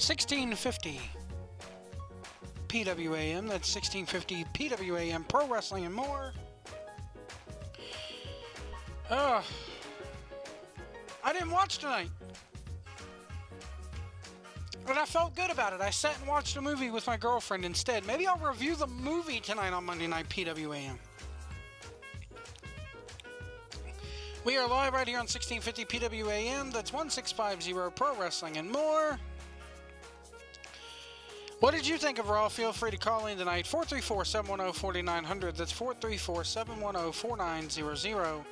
1650 PWAM. That's 1650 PWAM. Pro Wrestling and more. I didn't watch tonight. But I felt good about it. I sat and watched a movie with my girlfriend instead. Maybe I'll review the movie tonight on Monday Night PWAM. We are live right here on 1650 PWAM. That's 1650 Pro Wrestling and more. What did you think of Raw? Feel free to call in tonight. 434-710-4900. That's 434-710-4900.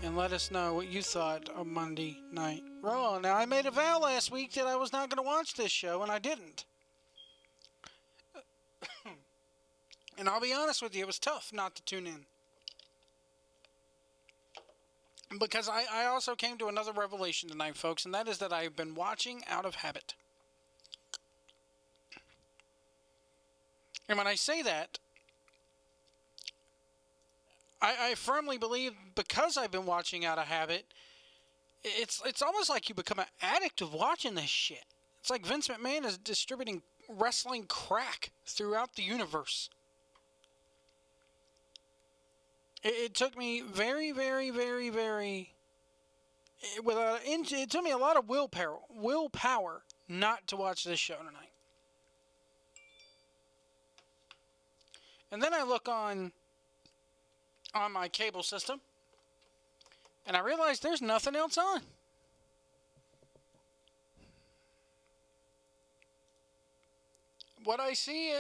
And let us know what you thought of Monday Night Raw. Now, I made a vow last week that I was not going to watch this show, and I didn't. And I'll be honest with you, it was tough not to tune in. Because I also came to another revelation tonight, folks, and that is that I've been watching out of habit. And when I say that, I firmly believe because I've been watching out of habit, it's almost like you become an addict of watching this shit. It's like Vince McMahon is distributing wrestling crack throughout the universe. It took me it took me a lot of willpower not to watch this show tonight. And then I look on my cable system, and I realize there's nothing else on. What I see,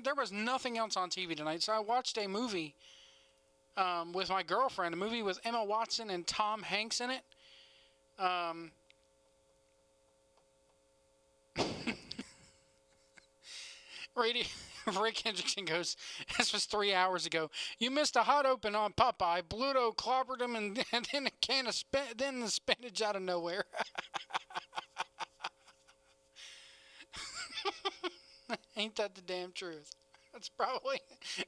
there was nothing else on TV tonight, so I watched a movie with my girlfriend, a movie with Emma Watson and Tom Hanks in it. Rick Hendrickson goes, this was 3 hours ago. You missed a hot open on Popeye. Bluto clobbered him and then a can of then the spinach out of nowhere. Ain't that the damn truth? That's probably,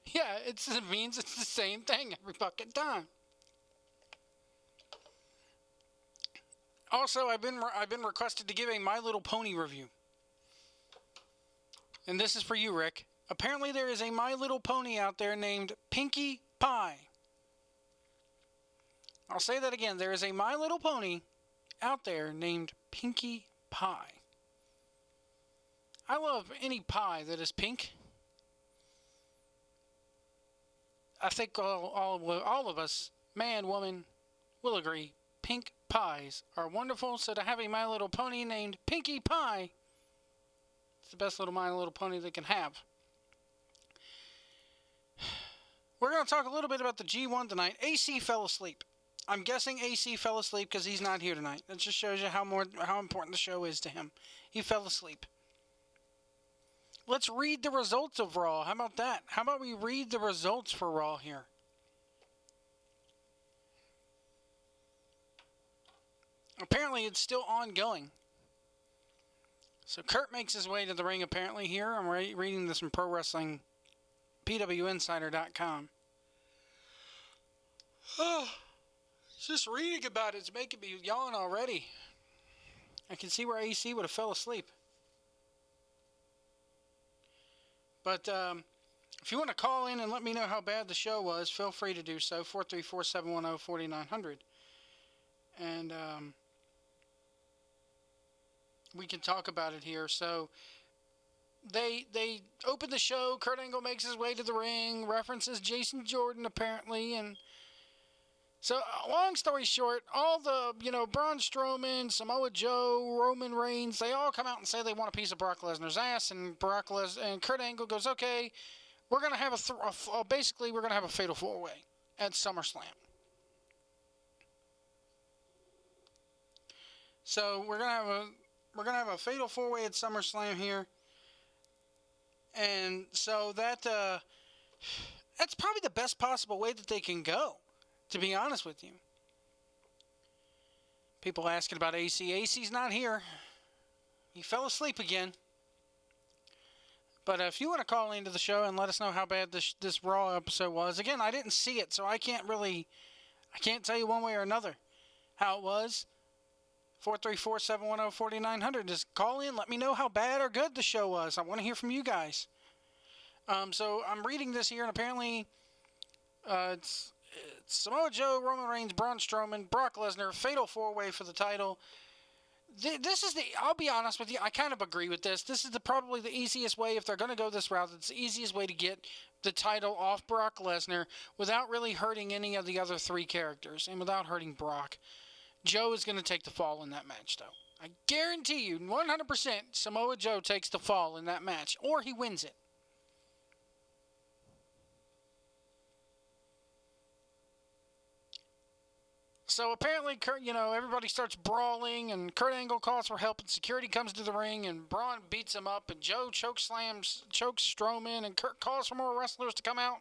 yeah, it means it's the same thing every fucking time. Also, I've been requested to give a My Little Pony review. And this is for you, Rick. Apparently there is a My Little Pony out there named Pinkie Pie. I'll say that again. There is a My Little Pony out there named Pinkie Pie. I love any pie that is pink. I think all of us, man, woman, will agree. Pink pies are wonderful. So to have a My Little Pony named Pinkie Pie, it's the best little My Little Pony they can have. We're going to talk a little bit about the G1 tonight. AC fell asleep. I'm guessing AC fell asleep because he's not here tonight. That just shows you how important the show is to him. He fell asleep. Let's read the results of Raw. How about that? How about we read the results for Raw here? Apparently, it's still ongoing. So Kurt makes his way to the ring apparently here. I'm reading this from Pro Wrestling, PWInsider.com. Oh, just reading about it's making me yawn already. I can see where AC would have fell asleep. But if you want to call in and let me know how bad the show was, feel free to do so. 434-710-4900. And we can talk about it here. So they open the show. Kurt Angle makes his way to the ring, references Jason Jordan apparently, and so long story short, all the Braun Strowman, Samoa Joe, Roman Reigns, they all come out and say they want a piece of Brock Lesnar's ass, and Kurt Angle goes, okay, we're gonna have basically we're gonna have a fatal four-way at SummerSlam. So we're gonna have a fatal four-way at SummerSlam here. And so that's probably the best possible way that they can go, to be honest with you. People asking about AC. AC's not here. He fell asleep again. But if you want to call into the show and let us know how bad this Raw episode was. Again, I didn't see it, so I can't tell you one way or another how it was. 434-710-4900. Just call in. Let me know how bad or good the show was. I want to hear from you guys. So I'm reading this here, and apparently it's Samoa Joe, Roman Reigns, Braun Strowman, Brock Lesnar, fatal four-way for the title. This is I'll be honest with you, I kind of agree with this. This is probably the easiest way, if they're going to go this route, it's the easiest way to get the title off Brock Lesnar without really hurting any of the other three characters and without hurting Brock. Joe is going to take the fall in that match, though. I guarantee you, 100%, Samoa Joe takes the fall in that match, or he wins it. So apparently, everybody starts brawling, and Kurt Angle calls for help, and security comes to the ring, and Braun beats him up, and Joe chokes Strowman, and Kurt calls for more wrestlers to come out.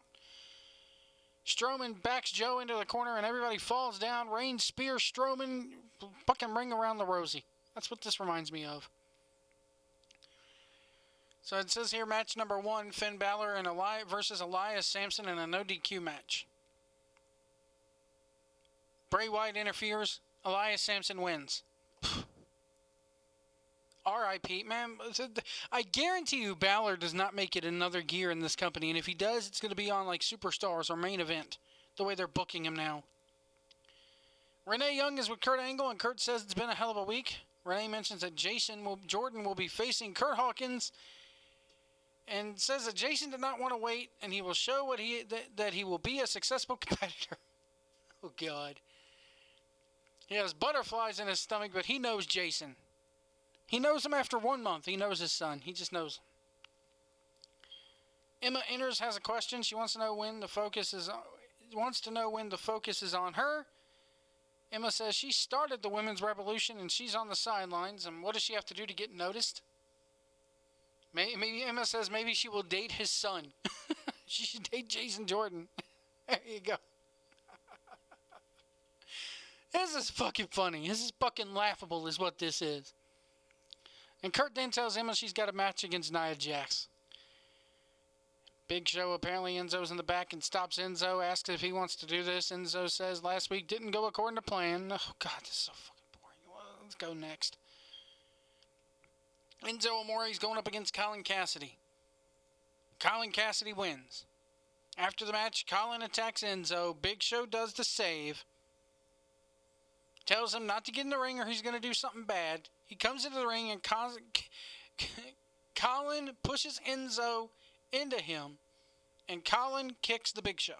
Strowman backs Joe into the corner, and everybody falls down. Reigns spears Strowman, fucking ring around the rosy. That's what this reminds me of. So it says here, match number 1, Finn Balor versus Elias Samson in a no DQ match. Bray Wyatt interferes. Elias Samson wins. R.I.P. Man, I guarantee you Balor does not make it another gear in this company. And if he does, it's going to be on like Superstars or Main Event. The way they're booking him now. Renee Young is with Kurt Angle, and Kurt says it's been a hell of a week. Renee mentions that Jordan will be facing Kurt Hawkins. And says that Jason did not want to wait, and he will show that he will be a successful competitor. Oh, God. He has butterflies in his stomach, but he knows Jason. He knows him after 1 month. He knows his son. He just knows him. Emma enters, has a question. She wants to know when the focus is on her. Emma says she started the women's revolution and she's on the sidelines. And what does she have to do to get noticed? Maybe Emma says maybe she will date his son. She should date Jason Jordan. There you go. This is fucking funny. This is fucking laughable is what this is. And Kurt then tells Emma she's got a match against Nia Jax. Big Show, apparently Enzo's in the back and stops Enzo, asks if he wants to do this. Enzo says last week didn't go according to plan. Oh, God, this is so fucking boring. Well, let's go next. Enzo Amore's going up against Colin Cassidy. Colin Cassidy wins. After the match, Colin attacks Enzo. Big Show does the save. Tells him not to get in the ring or he's going to do something bad. He comes into the ring and Colin pushes Enzo into him. And Colin kicks the Big Show.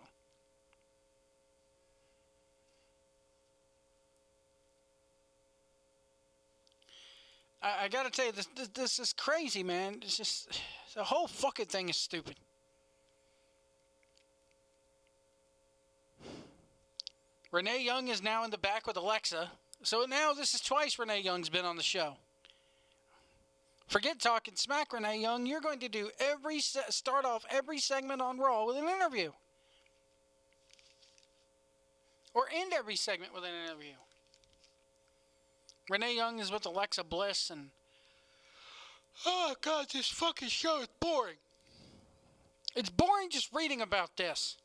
I got to tell you, this is crazy, man. It's just, the whole fucking thing is stupid. Renee Young is now in the back with Alexa. So now this is twice Renee Young's been on the show. Forget talking smack, Renee Young. You're going to do start off every segment on Raw with an interview. Or end every segment with an interview. Renee Young is with Alexa Bliss and... Oh, God, this fucking show is boring. It's boring just reading about this.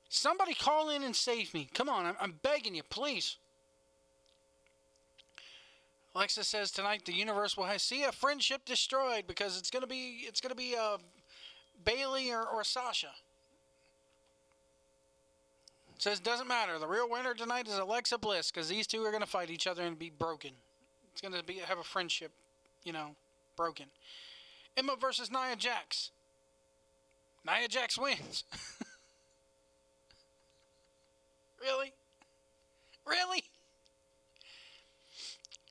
Somebody call in and save me. Come on, I'm begging you, please. Alexa says tonight the universe will see a friendship destroyed because it's gonna be Bailey or Sasha. Says doesn't matter. The real winner tonight is Alexa Bliss because these two are gonna fight each other and be broken. It's gonna have a friendship, broken. Emma versus Nia Jax. Nia Jax wins. Really? Really?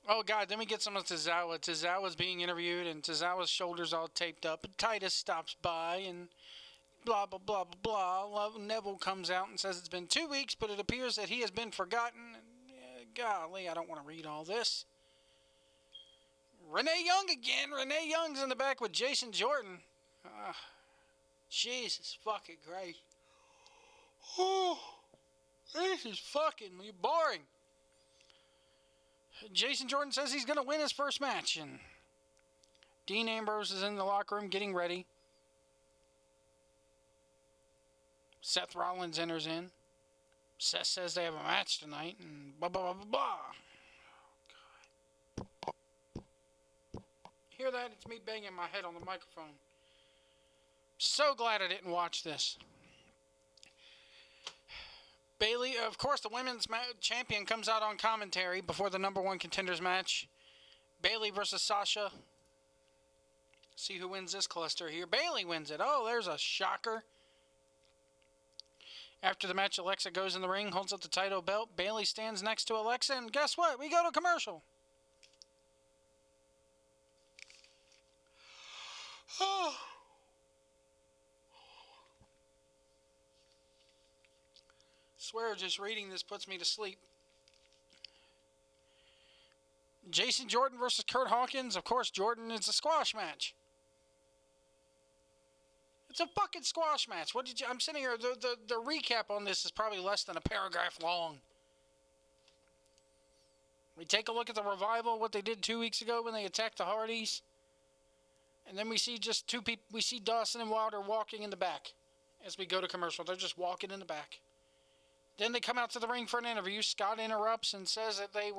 Oh, God, then we get some of Tozawa. Tozawa's being interviewed, and Tozawa's shoulders all taped up. And Titus stops by, and blah, blah, blah, blah, blah. Neville comes out and says it's been 2 weeks, but it appears that he has been forgotten. And, golly, I don't want to read all this. Renee Young again. Renee Young's in the back with Jason Jordan. Jesus fucking Christ. Oh. This is fucking boring. Jason Jordan says he's going to win his first match. And Dean Ambrose is in the locker room getting ready. Seth Rollins enters in. Seth says they have a match tonight. And blah, blah, blah, blah, blah. Hear that? It's me banging my head on the microphone. So glad I didn't watch this. Bayley, of course, the women's champion comes out on commentary before the number one contenders match. Bayley versus Sasha. See who wins this cluster here. Bayley wins it. Oh, there's a shocker. After the match, Alexa goes in the ring, holds up the title belt. Bayley stands next to Alexa, and guess what? We go to commercial. Oh. Swear just reading this puts me to sleep. Jason Jordan versus Kurt Hawkins. Of course, Jordan is a squash match. It's a fucking squash match. What did you? I'm sitting here. The recap on this is probably less than a paragraph long. We take a look at the Revival, what they did 2 weeks ago when they attacked the Hardys, and then we see just two people. We see Dawson and Wilder walking in the back as we go to commercial. They're just walking in the back. Then they come out to the ring for an interview. Scott interrupts and says that they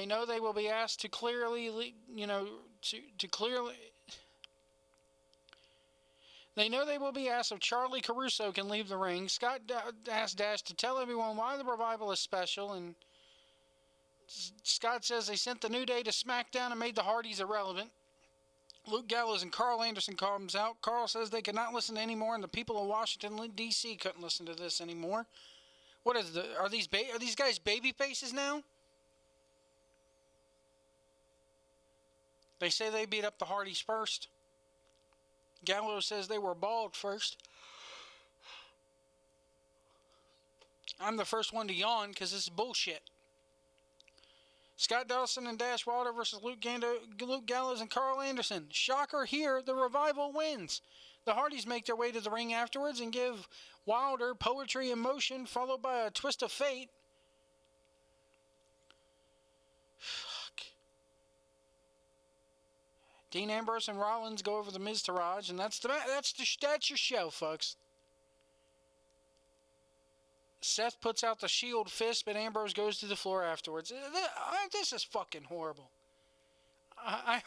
know they will be asked to clearly, to clearly. They know they will be asked if Charlie Caruso can leave the ring. Scott asked Dash to tell everyone why the Revival is special, and Scott says they sent the New Day to SmackDown and made the Hardys irrelevant. Luke Gallows and Carl Anderson comes out. Carl says they could not listen to anymore, and the people of Washington, D.C. couldn't listen to this anymore. What is are these guys baby faces now? They say they beat up the Hardys first. Gallows says they were bald first. I'm the first one to yawn because this is bullshit. Scott Dawson and Dash Wilder versus Luke Gallows and Carl Anderson. Shocker here, the Revival wins. The Hardys make their way to the ring afterwards and give Wilder poetry in motion, followed by a twist of fate. Fuck. Dean Ambrose and Rollins go over the Miz Taraj, and that's your show, folks. Seth puts out the shield fist, but Ambrose goes to the floor afterwards. This is fucking horrible. I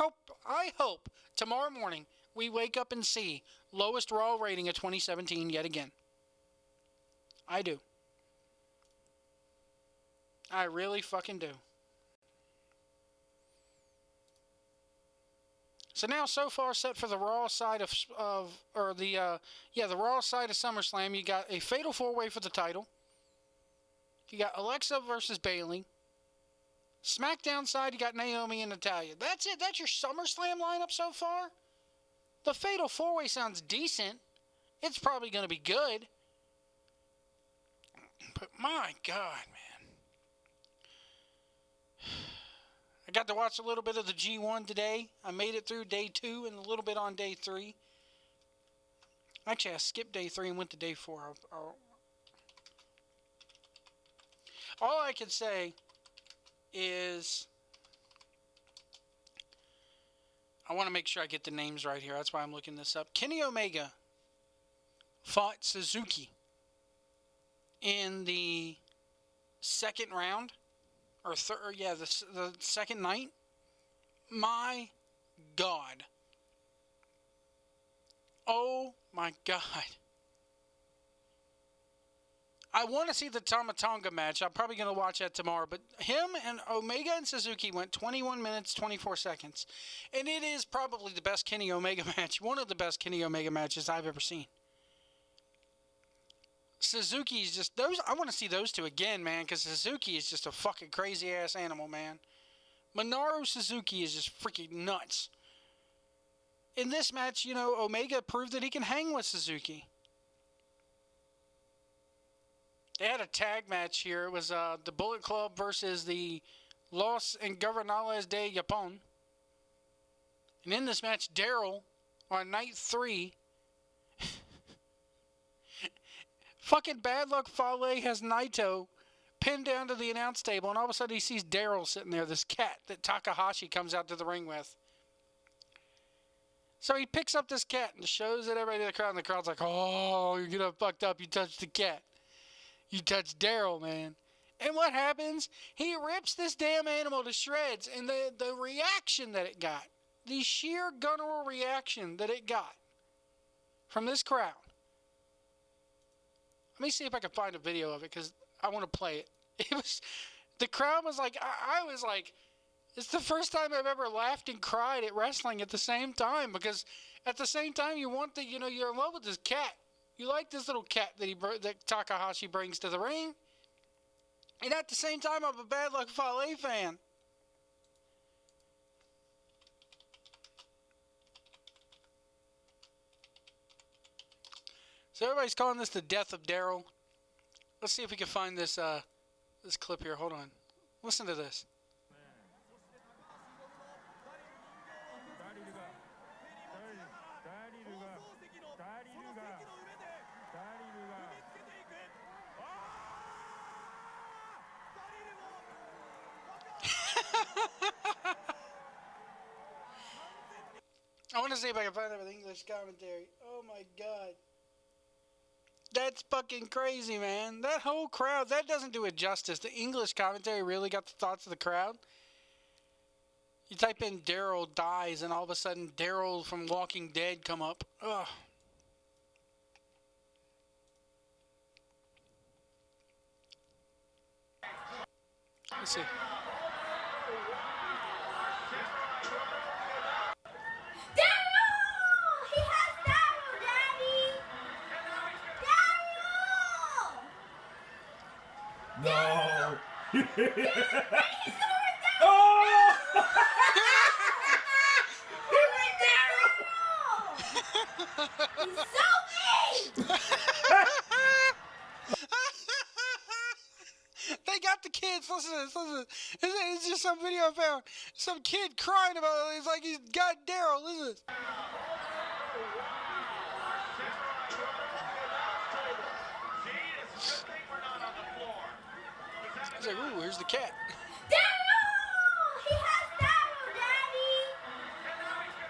hope tomorrow morning we wake up and see lowest Raw rating of 2017 yet again. I do. I really fucking do. So now, so far, set for the Raw side of the Raw side of SummerSlam, you got a fatal four-way for the title. You got Alexa versus Bayley. SmackDown side, you got Naomi and Natalya. That's it. That's your SummerSlam lineup so far. The fatal four-way sounds decent. It's probably going to be good. But my God, man. I got to watch a little bit of the G1 today. I made it through day 2 and a little bit on day 3. Actually, I skipped day 3 and went to day 4. All I can say is I want to make sure I get the names right here. That's why I'm looking this up. Kenny Omega fought Suzuki in the second round. The second night. My God. Oh my God. I want to see the Tama Tonga match. I'm probably going to watch that tomorrow. But him and Omega and Suzuki went 21 minutes, 24 seconds. And it is probably the best Kenny Omega match. One of the best Kenny Omega matches I've ever seen. Suzuki's just those. I want to see those two again, man, because Suzuki is just a fucking crazy ass animal, man. Minoru Suzuki is just freaking nuts. In this match, Omega proved that he can hang with Suzuki. They had a tag match here. It was the Bullet Club versus the Los Ingobernables de Japón. And in this match, Daryl, on night 3, fucking Bad Luck Fale has Naito pinned down to the announce table, and all of a sudden he sees Daryl sitting there, this cat that Takahashi comes out to the ring with. So he picks up this cat and shows it everybody in the crowd, and the crowd's like, oh, you're getting fucked up, you touched the cat. You touched Daryl, man. And what happens? He rips this damn animal to shreds, and the reaction that it got the sheer guttural reaction that it got from this crowd. Let me see if I can find a video of it because I want to play it. The crowd was like, I was like, it's the first time I've ever laughed and cried at wrestling at the same time, because at the same time you're in love with this cat. You like this little cat that Takahashi brings to the ring. And at the same time, I'm a Bad Luck Fale fan. So everybody's calling this the death of Daryl. Let's see if we can find this this clip here. Hold on. Listen to this. I want to see if I can find that with English commentary. Oh my God. That's fucking crazy, man. That whole crowd, that doesn't do it justice. The English commentary really got the thoughts of the crowd. You type in Daryl dies, and all of a sudden Daryl from Walking Dead come up. Ugh. Let's see. No! Oh! He's so mean! They got the kids. Listen to this. Listen to this. It's just some video I found. Some kid crying about it. It's like he's got Daryl. Listen to this. He's like, ooh, here's the cat. Daryl! He has Daryl, Daddy!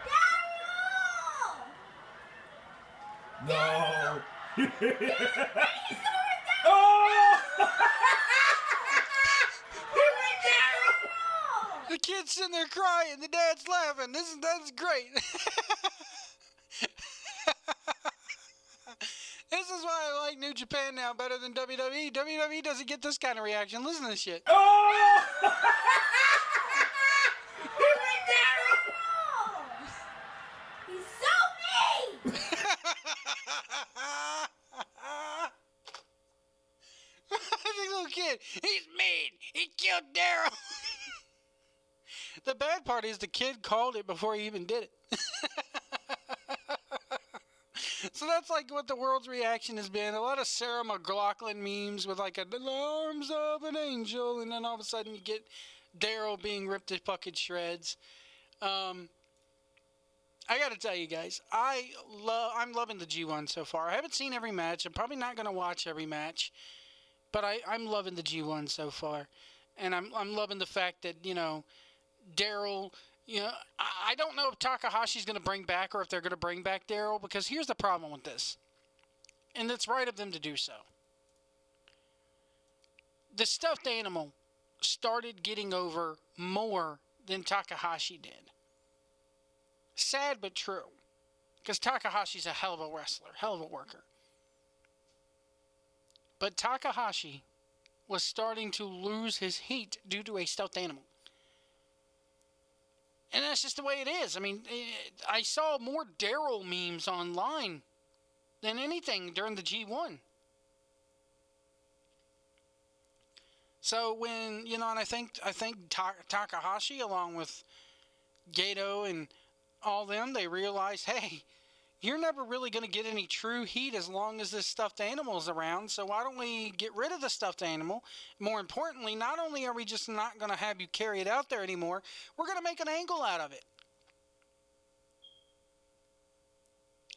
Daryl! No! Oh! The kid's sitting there crying. The dad's laughing. That's great. This is why I like New Japan now better than WWE. WWE doesn't get this kind of reaction. Listen to this shit. Oh! He's so mean! The little kid, he's mean. He killed Daryl. The bad part is the kid called it before he even did it. So that's like what the world's reaction has been. A lot of Sarah McLachlan memes with like the arms of an angel, and then all of a sudden you get Daryl being ripped to fucking shreds. I got to tell you guys, I'm loving the G1 so far. I haven't seen every match. I'm probably not going to watch every match, but I'm loving the G1 so far, and I'm loving the fact that Daryl. I don't know if Takahashi's going to bring back or if they're going to bring back Daryl, because here's the problem with this. And it's right of them to do so. The stuffed animal started getting over more than Takahashi did. Sad but true. Because Takahashi's a hell of a wrestler, hell of a worker. But Takahashi was starting to lose his heat due to a stuffed animal. And that's just the way it is. I mean, I saw more Daryl memes online than anything during the G1. So when, and I think Takahashi, along with Gato and all them, they realized, hey, you're never really going to get any true heat as long as this stuffed animal's around, so why don't we get rid of the stuffed animal? More importantly, not only are we just not going to have you carry it out there anymore, we're going to make an angle out of it.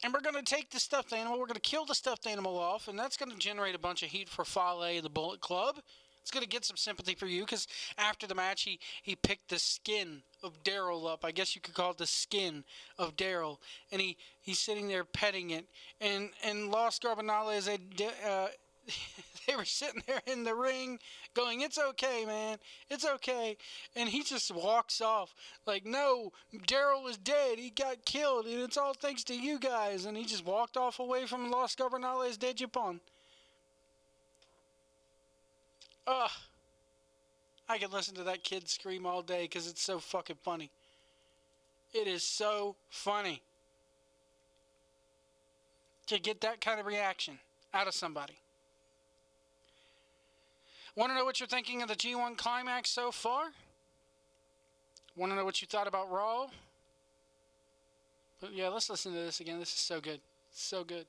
And we're going to take the stuffed animal, we're going to kill the stuffed animal off, and that's going to generate a bunch of heat for Fale and the Bullet Club. It's going to get some sympathy for you, because after the match, he picked the skin of Daryl up. I guess you could call it the skin of Daryl. And he's sitting there petting it. And Los Carbonales they were sitting there in the ring going, "It's okay, man. It's okay." And he just walks off like, "No, Daryl is dead. He got killed, and it's all thanks to you guys." And he just walked off away from Los Governales de Japón. Ugh. I could listen to that kid scream all day because it's so fucking funny. It is so funny to get that kind of reaction out of somebody. Want to know what you're thinking of the G1 climax so far? Want to know what you thought about Raw? But yeah, let's listen to this again. This is so good. So good.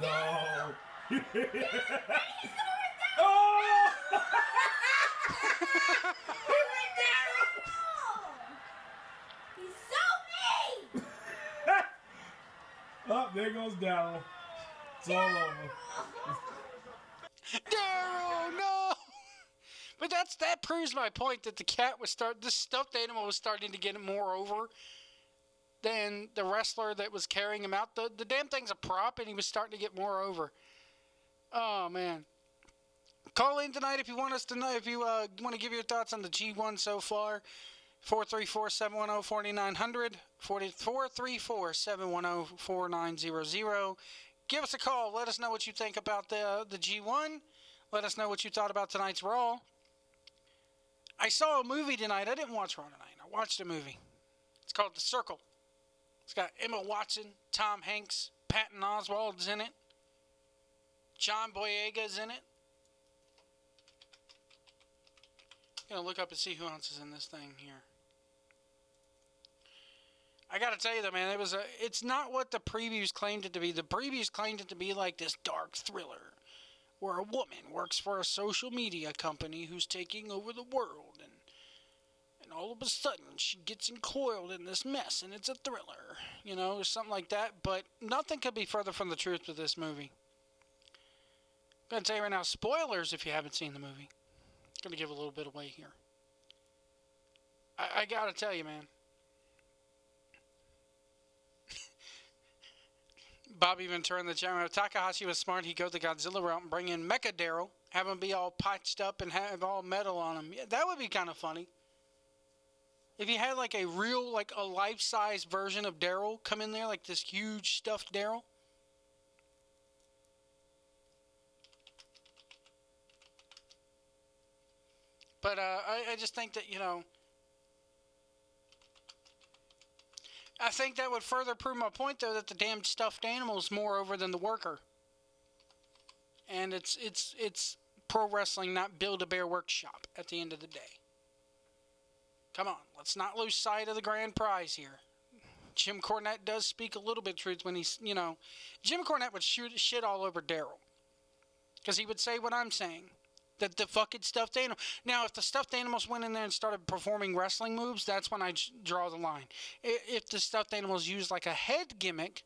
No. Oh! He's so mean! Oh, there goes Daryl. It's all over. Daryl, no! But that proves my point that this stuffed animal was starting to get more over than the wrestler that was carrying him out. The damn thing's a prop, and he was starting to get more over. Oh man! Call in tonight if you want us to know. If you want to give your thoughts on the G1 so far. 434-710-4900. 434-710-4900. Give us a call. Let us know what you think about the G1. Let us know what you thought about tonight's Raw. I saw a movie tonight. I didn't watch Raw tonight. I watched a movie. It's called The Circle. It's got Emma Watson, Tom Hanks, Patton Oswalt's in it. John Boyega's in it. I'm going to look up and see who else is in this thing here. I got to tell you though, man, it's not what the previews claimed it to be. The previews claimed it to be like this dark thriller where a woman works for a social media company who's taking over the world, and all of a sudden she gets encoiled in this mess, and it's a thriller, or something like that. But nothing could be further from the truth with this movie. I'm going to tell you right now, spoilers if you haven't seen the movie. I'm going to give a little bit away here. I got to tell you, man. Bobby Ventura in the chat room. If Takahashi was smart, he'd go the Godzilla route and bring in Mecha Daryl, have him be all patched up and have all metal on him. Yeah, that would be kind of funny. If you had like a real, like a life-size version of Daryl come in there, like this huge stuffed Daryl. But I just think that, I think that would further prove my point, though, that the damn stuffed animal is more over than the worker. And it's pro wrestling, not Build-A-Bear Workshop at the end of the day. Come on, let's not lose sight of the grand prize here. Jim Cornette does speak a little bit of truth when he's, Jim Cornette would shoot shit all over Daryl. Because he would say what I'm saying. That the fucking stuffed animal. Now, if the stuffed animals went in there and started performing wrestling moves, that's when I draw the line. If the stuffed animals used like a head gimmick,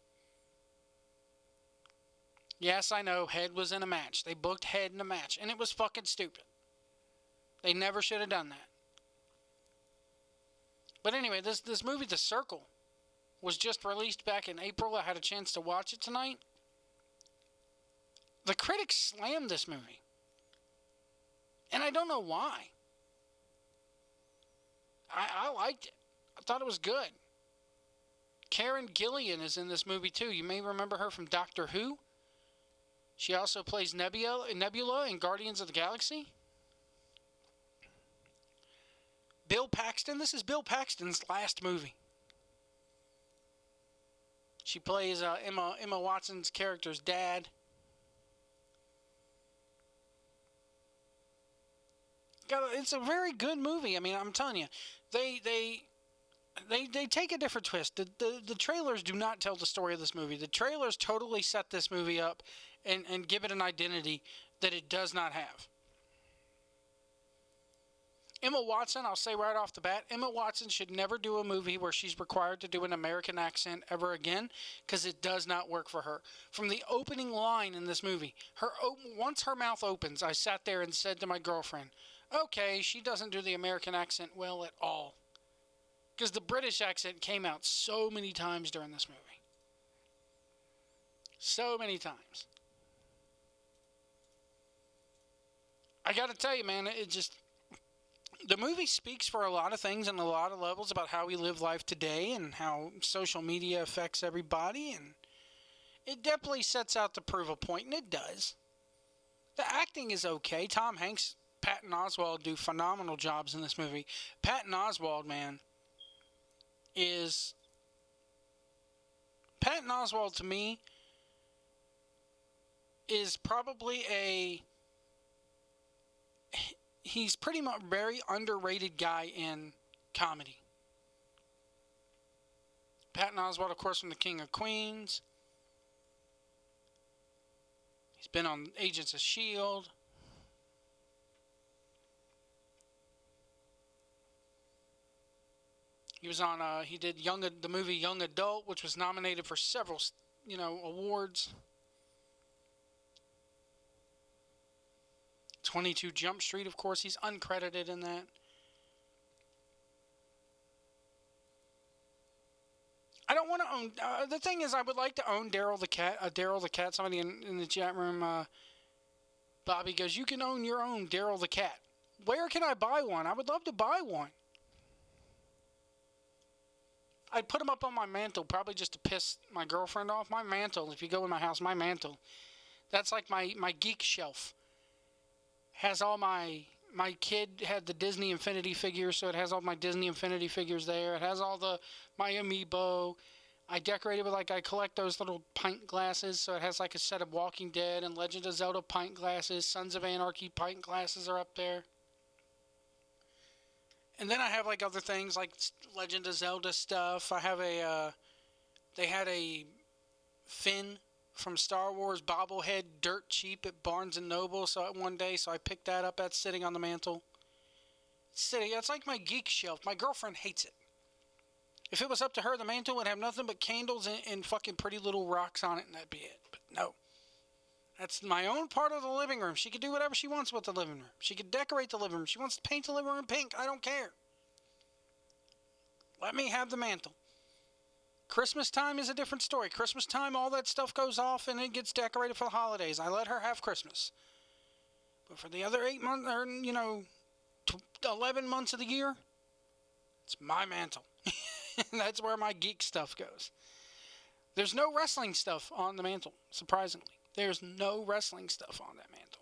yes, I know, Head was in a match. They booked Head in a match, and it was fucking stupid. They never should have done that. But anyway, this movie, The Circle, was just released back in April. I had a chance to watch it tonight. The critics slammed this movie. And I don't know why. I liked it. I thought it was good. Karen Gillan is in this movie too. You may remember her from Doctor Who. She also plays Nebula in Guardians of the Galaxy. Bill Paxton. This is Bill Paxton's last movie. She plays Emma Watson's character's dad. It's a very good movie. I mean, I'm telling you, they take a different twist. The trailers do not tell the story of this movie. The trailers totally set this movie up and give it an identity that it does not have. Emma Watson, I'll say right off the bat, Emma Watson should never do a movie where she's required to do an American accent ever again, because it does not work for her. From the opening line in this movie, once her mouth opens, I sat there and said to my girlfriend, okay, she doesn't do the American accent well at all. Because the British accent came out so many times during this movie. So many times. I gotta tell you, man, the movie speaks for a lot of things and a lot of levels about how we live life today and how social media affects everybody, and it definitely sets out to prove a point, and it does. The acting is okay. Tom Hanks, Patton Oswalt do phenomenal jobs in this movie. Patton Oswalt, man, Patton Oswalt to me is probably he's pretty much a very underrated guy in comedy. Patton Oswalt, of course, from The King of Queens. He's been on Agents of S.H.I.E.L.D. He was on, he did the movie Young Adult, which was nominated for several, awards. 22 Jump Street, of course, he's uncredited in that. I don't want to own, the thing is, I would like to own Daryl the Cat. Daryl the Cat, somebody in the chat room, Bobby goes, you can own your own Daryl the Cat. Where can I buy one? I would love to buy one. I'd put them up on my mantle, probably just to piss my girlfriend off. My mantle, if you go in my house, my mantle, that's like my geek shelf. Has all my kid had the Disney Infinity figures, so it has all my Disney Infinity figures there. It has all my amiibo. I decorated with, I collect those little pint glasses, so it has a set of Walking Dead and Legend of Zelda pint glasses. Sons of Anarchy pint glasses are up there. And then I have other things like Legend of Zelda stuff. I have they had a Finn from Star Wars bobblehead dirt cheap at Barnes & Noble so I picked that up. That's sitting on the mantle. It's like my geek shelf. My girlfriend hates it. If it was up to her, the mantle would have nothing but candles and fucking pretty little rocks on it, and that'd be it. But no. That's my own part of the living room. She could do whatever she wants with the living room. She could decorate the living room. She wants to paint the living room pink. I don't care. Let me have the mantle. Christmas time is a different story. Christmas time, all that stuff goes off and it gets decorated for the holidays. I let her have Christmas. But for the other 8 months, or 11 months of the year, it's my mantle. That's where my geek stuff goes. There's no wrestling stuff on the mantle, surprisingly. There's no wrestling stuff on that mantle.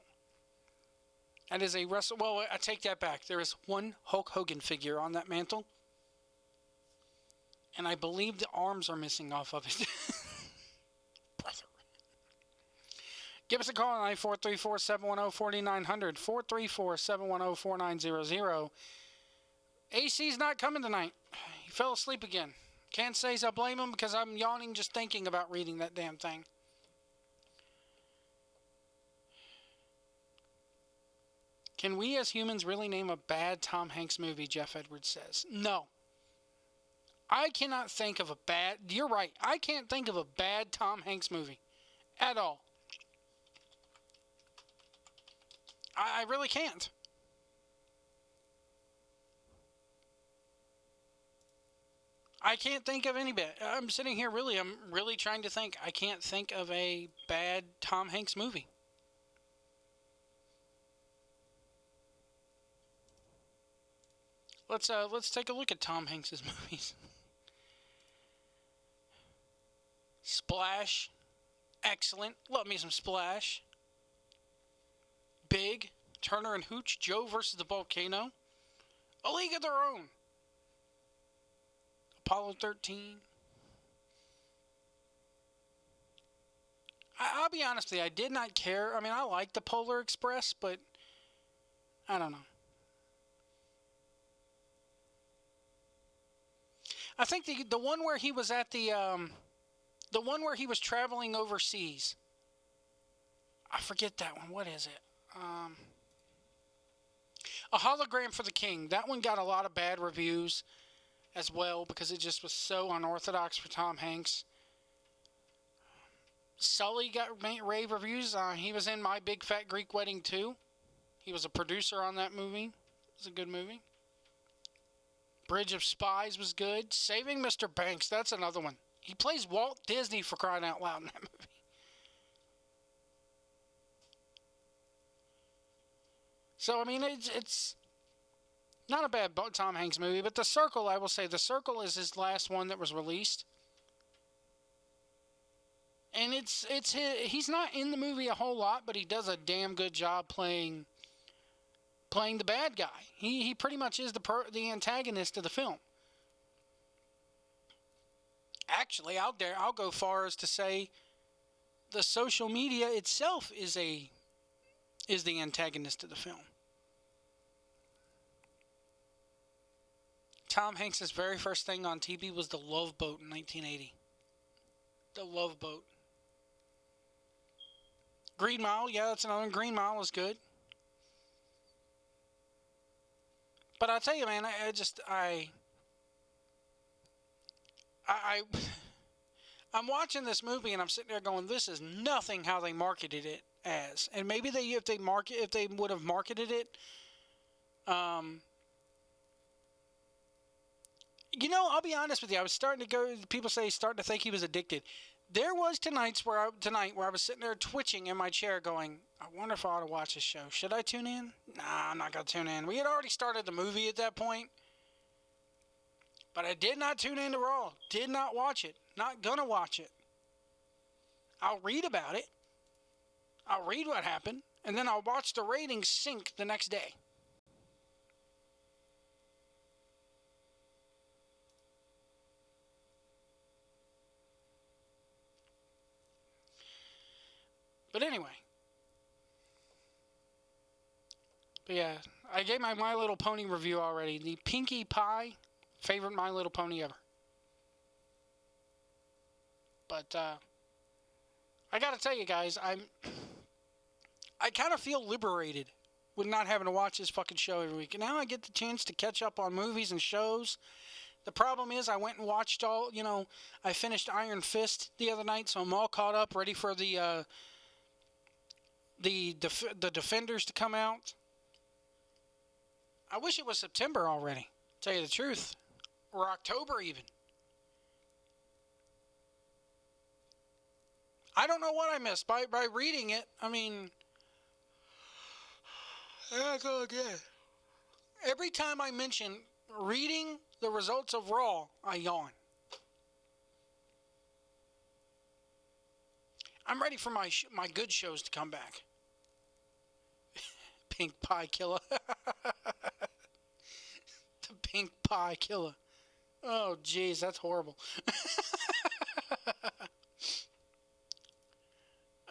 That is well, I take that back. There is one Hulk Hogan figure on that mantle. And I believe the arms are missing off of it. Brother. Give us a call at 943-471-4900. 434-710-4900. AC's not coming tonight. He fell asleep again. Can't say I blame him because I'm yawning just thinking about reading that damn thing. Can we as humans really name a bad Tom Hanks movie, Jeff Edwards says? No. I cannot think of a bad... You're right. I can't think of a bad Tom Hanks movie. At all. I really can't. I can't think of any bad... I'm sitting here I'm really trying to think. I can't think of a bad Tom Hanks movie. Let's take a look at Tom Hanks's movies. Splash. Excellent. Love me some Splash. Big. Turner and Hooch. Joe versus the Volcano. A League of Their Own. Apollo 13. I'll be honest with you. I did not care. I mean, I liked the Polar Express, but I don't know. I think the one where he was at the one where he was traveling overseas. I forget that one. What is it? A Hologram for the King. That one got a lot of bad reviews as well because it just was so unorthodox for Tom Hanks. Sully got rave reviews. He was in My Big Fat Greek Wedding too. He was a producer on that movie. It was a good movie. Bridge of Spies was good. Saving Mr. Banks, that's another one. He plays Walt Disney, for crying out loud, in that movie. So, I mean, it's not a bad Tom Hanks movie, but The Circle, I will say, The Circle is his last one that was released. And he's not in the movie a whole lot, but he does a damn good job playing the bad guy. He pretty much is the antagonist of the film. Actually, I'll go far as to say the social media itself is the antagonist of the film. Tom Hanks' very first thing on TV was The Love Boat in 1980. The Love Boat. Green Mile, yeah, that's another one. Green Mile is good. But I tell you, man, I'm watching this movie and I'm sitting there going, this is nothing how they marketed it as. And maybe if they would have marketed it, I'll be honest with you. I was people say starting to think he was addicted. There was tonight where I was sitting there twitching in my chair going, I wonder if I ought to watch this show. Should I tune in? Nah, I'm not going to tune in. We had already started the movie at that point. But I did not tune into Raw. Did not watch it. Not going to watch it. I'll read about it. I'll read what happened. And then I'll watch the ratings sink the next day. But anyway. But yeah, I gave my My Little Pony review already. The Pinkie Pie, favorite My Little Pony ever. But I gotta tell you guys, I kind of feel liberated with not having to watch this fucking show every week. And now I get the chance to catch up on movies and shows. The problem is I went and watched I finished Iron Fist the other night, so I'm all caught up, ready for the Defenders to come out. I wish it was September already, tell you the truth. Or October even. I don't know what I missed by reading it. I mean, there I go again. Every time I mention reading the results of Raw, I yawn. I'm ready for my good shows to come back. Pink Pie Killer. The Pink Pie Killer. Oh, jeez, that's horrible.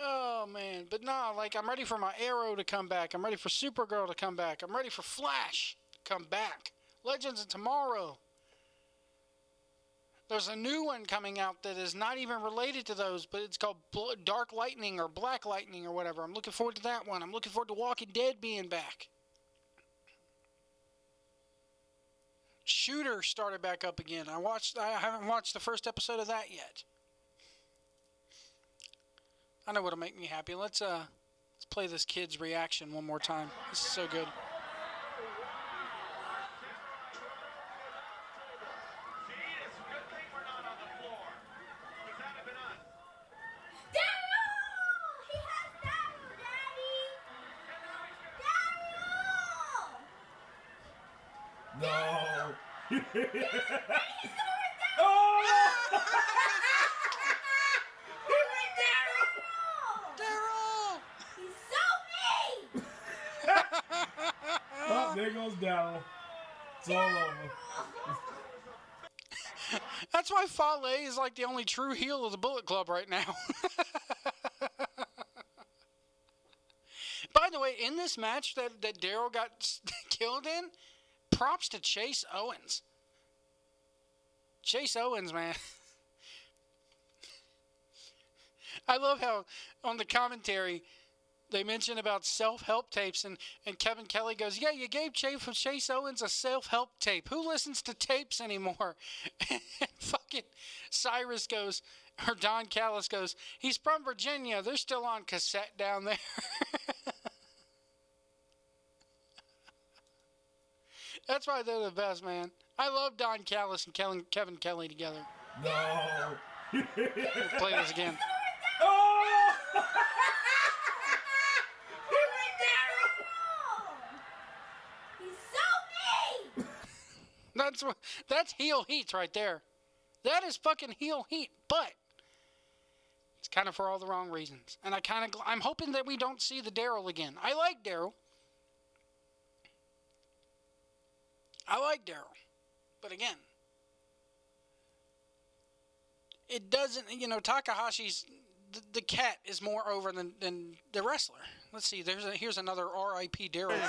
Oh, man. But no, I'm ready for my Arrow to come back. I'm ready for Supergirl to come back. I'm ready for Flash to come back. Legends of Tomorrow. There's a new one coming out that is not even related to those, but it's called Dark Lightning or Black Lightning or whatever. I'm looking forward to that one. I'm looking forward to Walking Dead being back. Shooter started back up again. I haven't watched the first episode of that yet. I know what'll make me happy. Let's play this kid's reaction one more time. This is so good. No. Oh, there goes Daryl. It's all over. That's why Fale is like the only true heel of the Bullet Club right now. By the way, in this match that Daryl got killed in, props to Chase Owens. Chase Owens, man. I love how on the commentary They mention about self-help tapes, and Kevin Kelly goes, yeah, you gave Chase Owens a self-help tape. Who listens to tapes anymore? And fucking Cyrus goes, or Don Callis goes, he's from Virginia. They're still on cassette down there. That's why they're the best, man. I love Don Callis and Kevin Kelly together. No. Play this again. Oh! He's so mean! That's heel heat right there. That is fucking heel heat, but it's kind of for all the wrong reasons. And I'm hoping that we don't see the Daryl again. I like Daryl. But again, it doesn't, Takahashi's, the cat is more over than the wrestler. Let's see, here's another R.I.P. Daryl thing.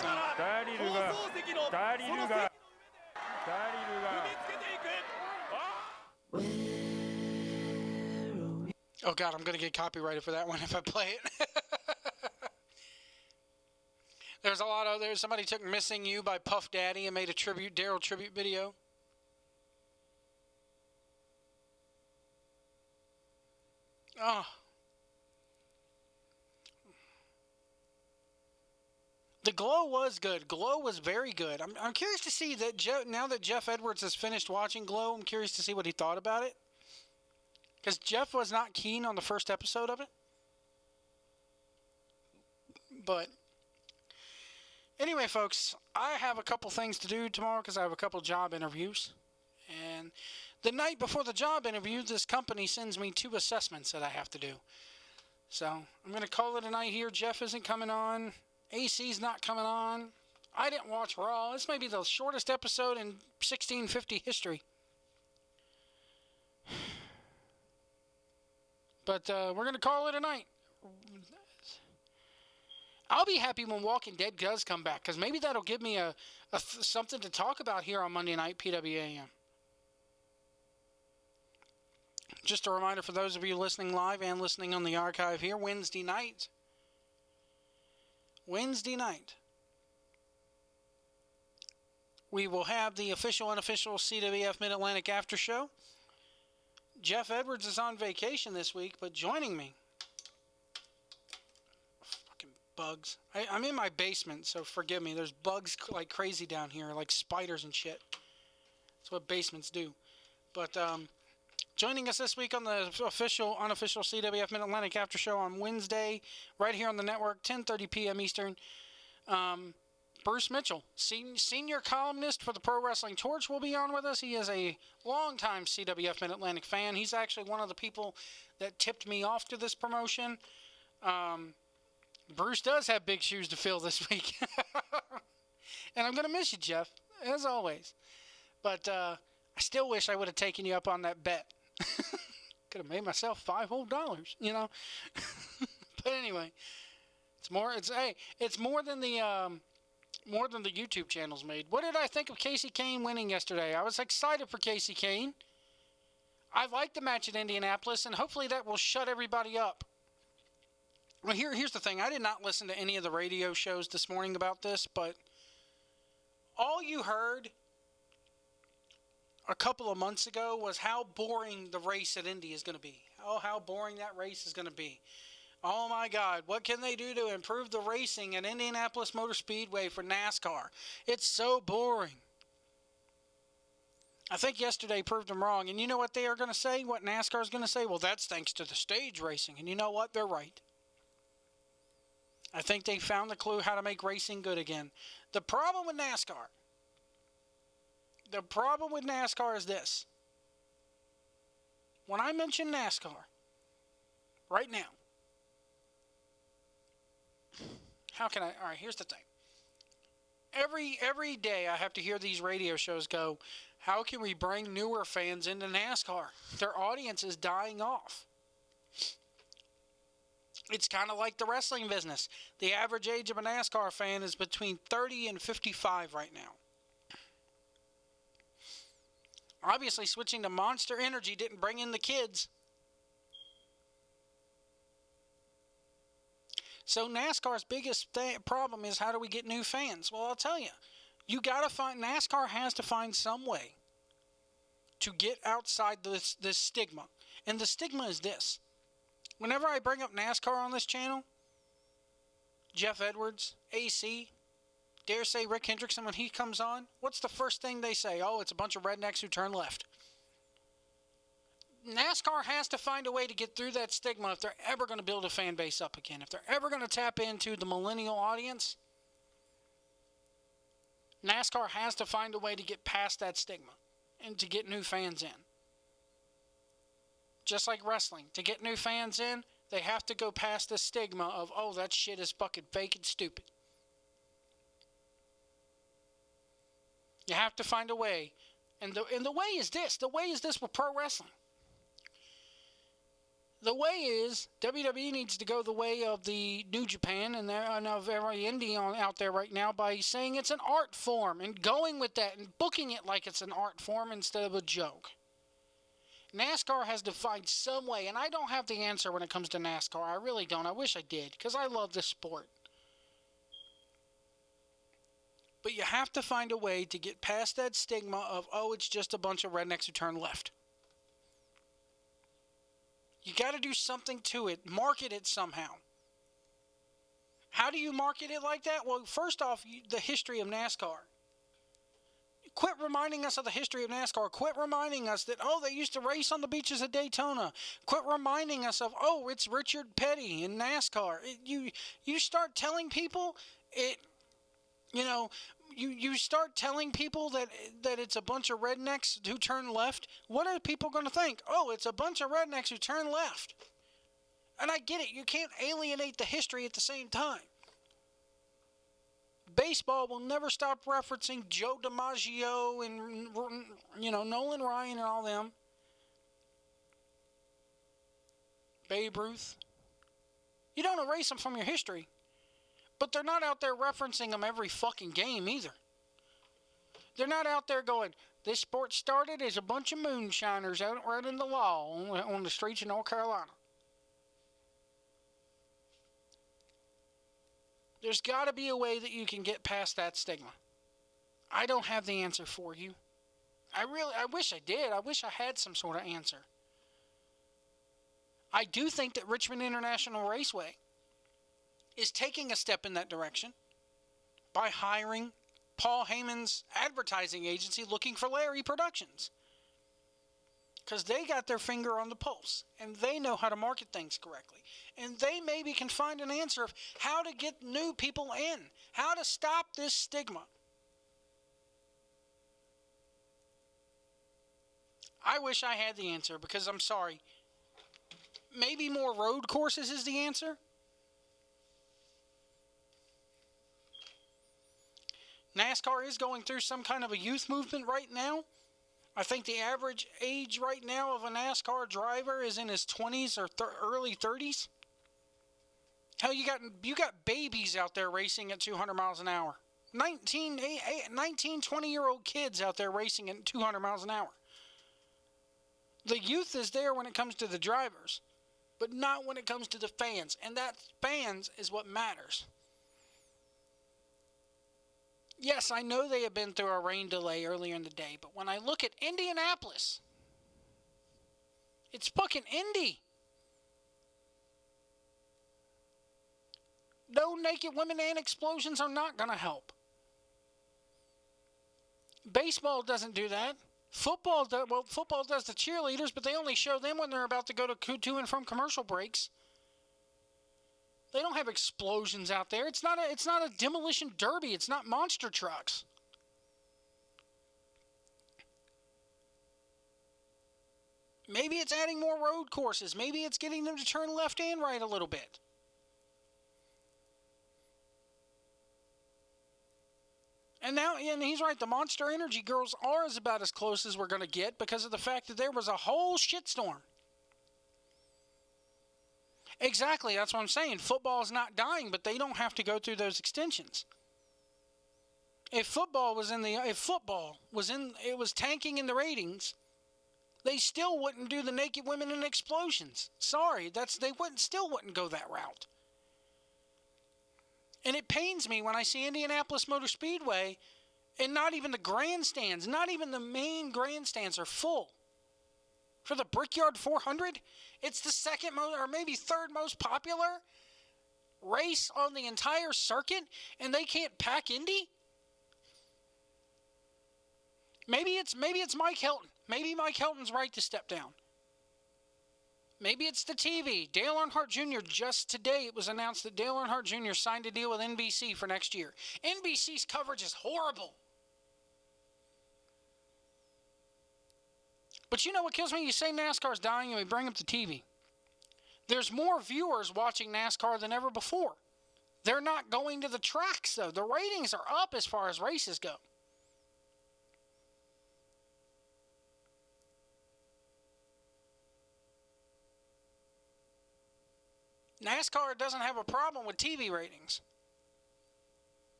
Oh God, I'm going to get copyrighted for that one if I play it. There's somebody took Missing You by Puff Daddy and made a Daryl tribute video. Oh. The Glow was good. Glow was very good. I'm curious to see that now that Jeff Edwards has finished watching Glow, I'm curious to see what he thought about it. Because Jeff was not keen on the first episode of it. But anyway, folks, I have a couple things to do tomorrow because I have a couple job interviews. And the night before the job interview, this company sends me 2 assessments that I have to do. So I'm going to call it a night here. Jeff isn't coming on. AC's not coming on. I didn't watch Raw. This may be the shortest episode in 1650 history. But we're going to call it a night. I'll be happy when Walking Dead does come back, because maybe that'll give me something to talk about here on Monday night, PWAM. Just a reminder for those of you listening live and listening on the archive here, Wednesday night, we will have the official, unofficial CWF Mid-Atlantic After Show. Jeff Edwards is on vacation this week, but joining me, fucking bugs. I'm in my basement, so forgive me. There's bugs like crazy down here, like spiders and shit. That's what basements do. But joining us this week on the official, unofficial CWF Mid-Atlantic After Show on Wednesday, right here on the network, 10:30 p.m. Eastern, Bruce Mitchell, senior columnist for the Pro Wrestling Torch, will be on with us. He is a longtime CWF Mid-Atlantic fan. He's actually one of the people that tipped me off to this promotion. Bruce does have big shoes to fill this week. And I'm going to miss you, Jeff, as always. But I still wish I would have taken you up on that bet. Could have made myself $5 whole, But anyway, it's more than the YouTube channel's made. What did I think of Casey Kane winning yesterday? I was excited for Casey Kane. I liked the match at Indianapolis, and hopefully that will shut everybody up. Well, here's the thing. I did not listen to any of the radio shows this morning about this, but all you heard a couple of months ago was how boring the race at Indy is going to be. Oh, how boring that race is going to be. Oh my God, what can they do to improve the racing at Indianapolis Motor Speedway for NASCAR? It's so boring. I think yesterday proved them wrong. And you know what they are going to say? What NASCAR is going to say? Well, that's thanks to the stage racing. And you know what? They're right. I think they found the clue how to make racing good again. The problem with NASCAR is this. When I mention NASCAR, right now, how can I? All right, here's the thing. Every day I have to hear these radio shows go, how can we bring newer fans into NASCAR? Their audience is dying off. It's kind of like the wrestling business. The average age of a NASCAR fan is between 30 and 55 right now. Obviously, switching to Monster Energy didn't bring in the kids. So NASCAR's biggest problem is, how do we get new fans? Well, I'll tell you. NASCAR has to find some way to get outside this stigma. And the stigma is this. Whenever I bring up NASCAR on this channel, Jeff Edwards, AC, dare say Rick Hendrickson, when he comes on, what's the first thing they say? Oh, it's a bunch of rednecks who turn left. NASCAR has to find a way to get through that stigma if they're ever going to build a fan base up again. If they're ever going to tap into the millennial audience, NASCAR has to find a way to get past that stigma and to get new fans in. Just like wrestling. To get new fans in, they have to go past the stigma of, oh, that shit is fucking fake and stupid. You have to find a way. And the way is this. The way is this with pro wrestling. The way is WWE needs to go the way of the New Japan and of every indie out there right now by saying it's an art form and going with that and booking it like it's an art form instead of a joke. NASCAR has to find some way, and I don't have the answer when it comes to NASCAR. I really don't. I wish I did, because I love this sport. But you have to find a way to get past that stigma of, oh, it's just a bunch of rednecks who turn left. You got to do something to it. Market it somehow. How do you market it like that? Well, first off, the history of NASCAR. Quit reminding us of the history of NASCAR. Quit reminding us that, oh, they used to race on the beaches of Daytona. Quit reminding us of, oh, it's Richard Petty in NASCAR. You start telling people it, you start telling people that it's a bunch of rednecks who turn left. What are people going to think? Oh, it's a bunch of rednecks who turn left. And I get it. You can't alienate the history at the same time. Baseball will never stop referencing Joe DiMaggio and, Nolan Ryan and all them. Babe Ruth. You don't erase them from your history. But they're not out there referencing them every fucking game either. They're not out there going, this sport started as a bunch of moonshiners out running the law on the streets of North Carolina. There's got to be a way that you can get past that stigma. I don't have the answer for you. I wish I did. I wish I had some sort of answer. I do think that Richmond International Raceway is taking a step in that direction by hiring Paul Heyman's advertising agency Looking for Larry Productions. Because they got their finger on the pulse, and they know how to market things correctly. And they maybe can find an answer of how to get new people in, how to stop this stigma. I wish I had the answer, because I'm sorry. Maybe more road courses is the answer. NASCAR is going through some kind of a youth movement right now. I think the average age right now of a NASCAR driver is in his 20s or early 30s. Hell, you got babies out there racing at 200 miles an hour. 19, 20-year-old kids out there racing at 200 miles an hour. The youth is there when it comes to the drivers, but not when it comes to the fans. And that fans is what matters. Yes, I know they have been through a rain delay earlier in the day, but when I look at Indianapolis, it's fucking Indy. No naked women and explosions are not going to help. Baseball doesn't do that. Football does the cheerleaders, but they only show them when they're about to go to and from commercial breaks. They don't have explosions out there. It's not a demolition derby. It's not monster trucks. Maybe it's adding more road courses. Maybe it's getting them to turn left and right a little bit. And he's right. The Monster Energy girls are about as close as we're going to get because of the fact that there was a whole shitstorm. Exactly, that's what I'm saying. Football is not dying, but they don't have to go through those extensions. If football was tanking in the ratings, they still wouldn't do the naked women and explosions. Sorry, still wouldn't go that route. And it pains me when I see Indianapolis Motor Speedway and not even the grandstands, not even the main grandstands are full. For the Brickyard 400, it's the second most, or maybe third most popular race on the entire circuit, and they can't pack Indy? Maybe it's Mike Hilton. Maybe Mike Hilton's right to step down. Maybe it's the TV. Dale Earnhardt Jr. just today it was announced that Dale Earnhardt Jr. signed a deal with NBC for next year. NBC's coverage is horrible. But you know what kills me? You say NASCAR's dying and we bring up the TV. There's more viewers watching NASCAR than ever before. They're not going to the tracks, though. The ratings are up as far as races go. NASCAR doesn't have a problem with TV ratings.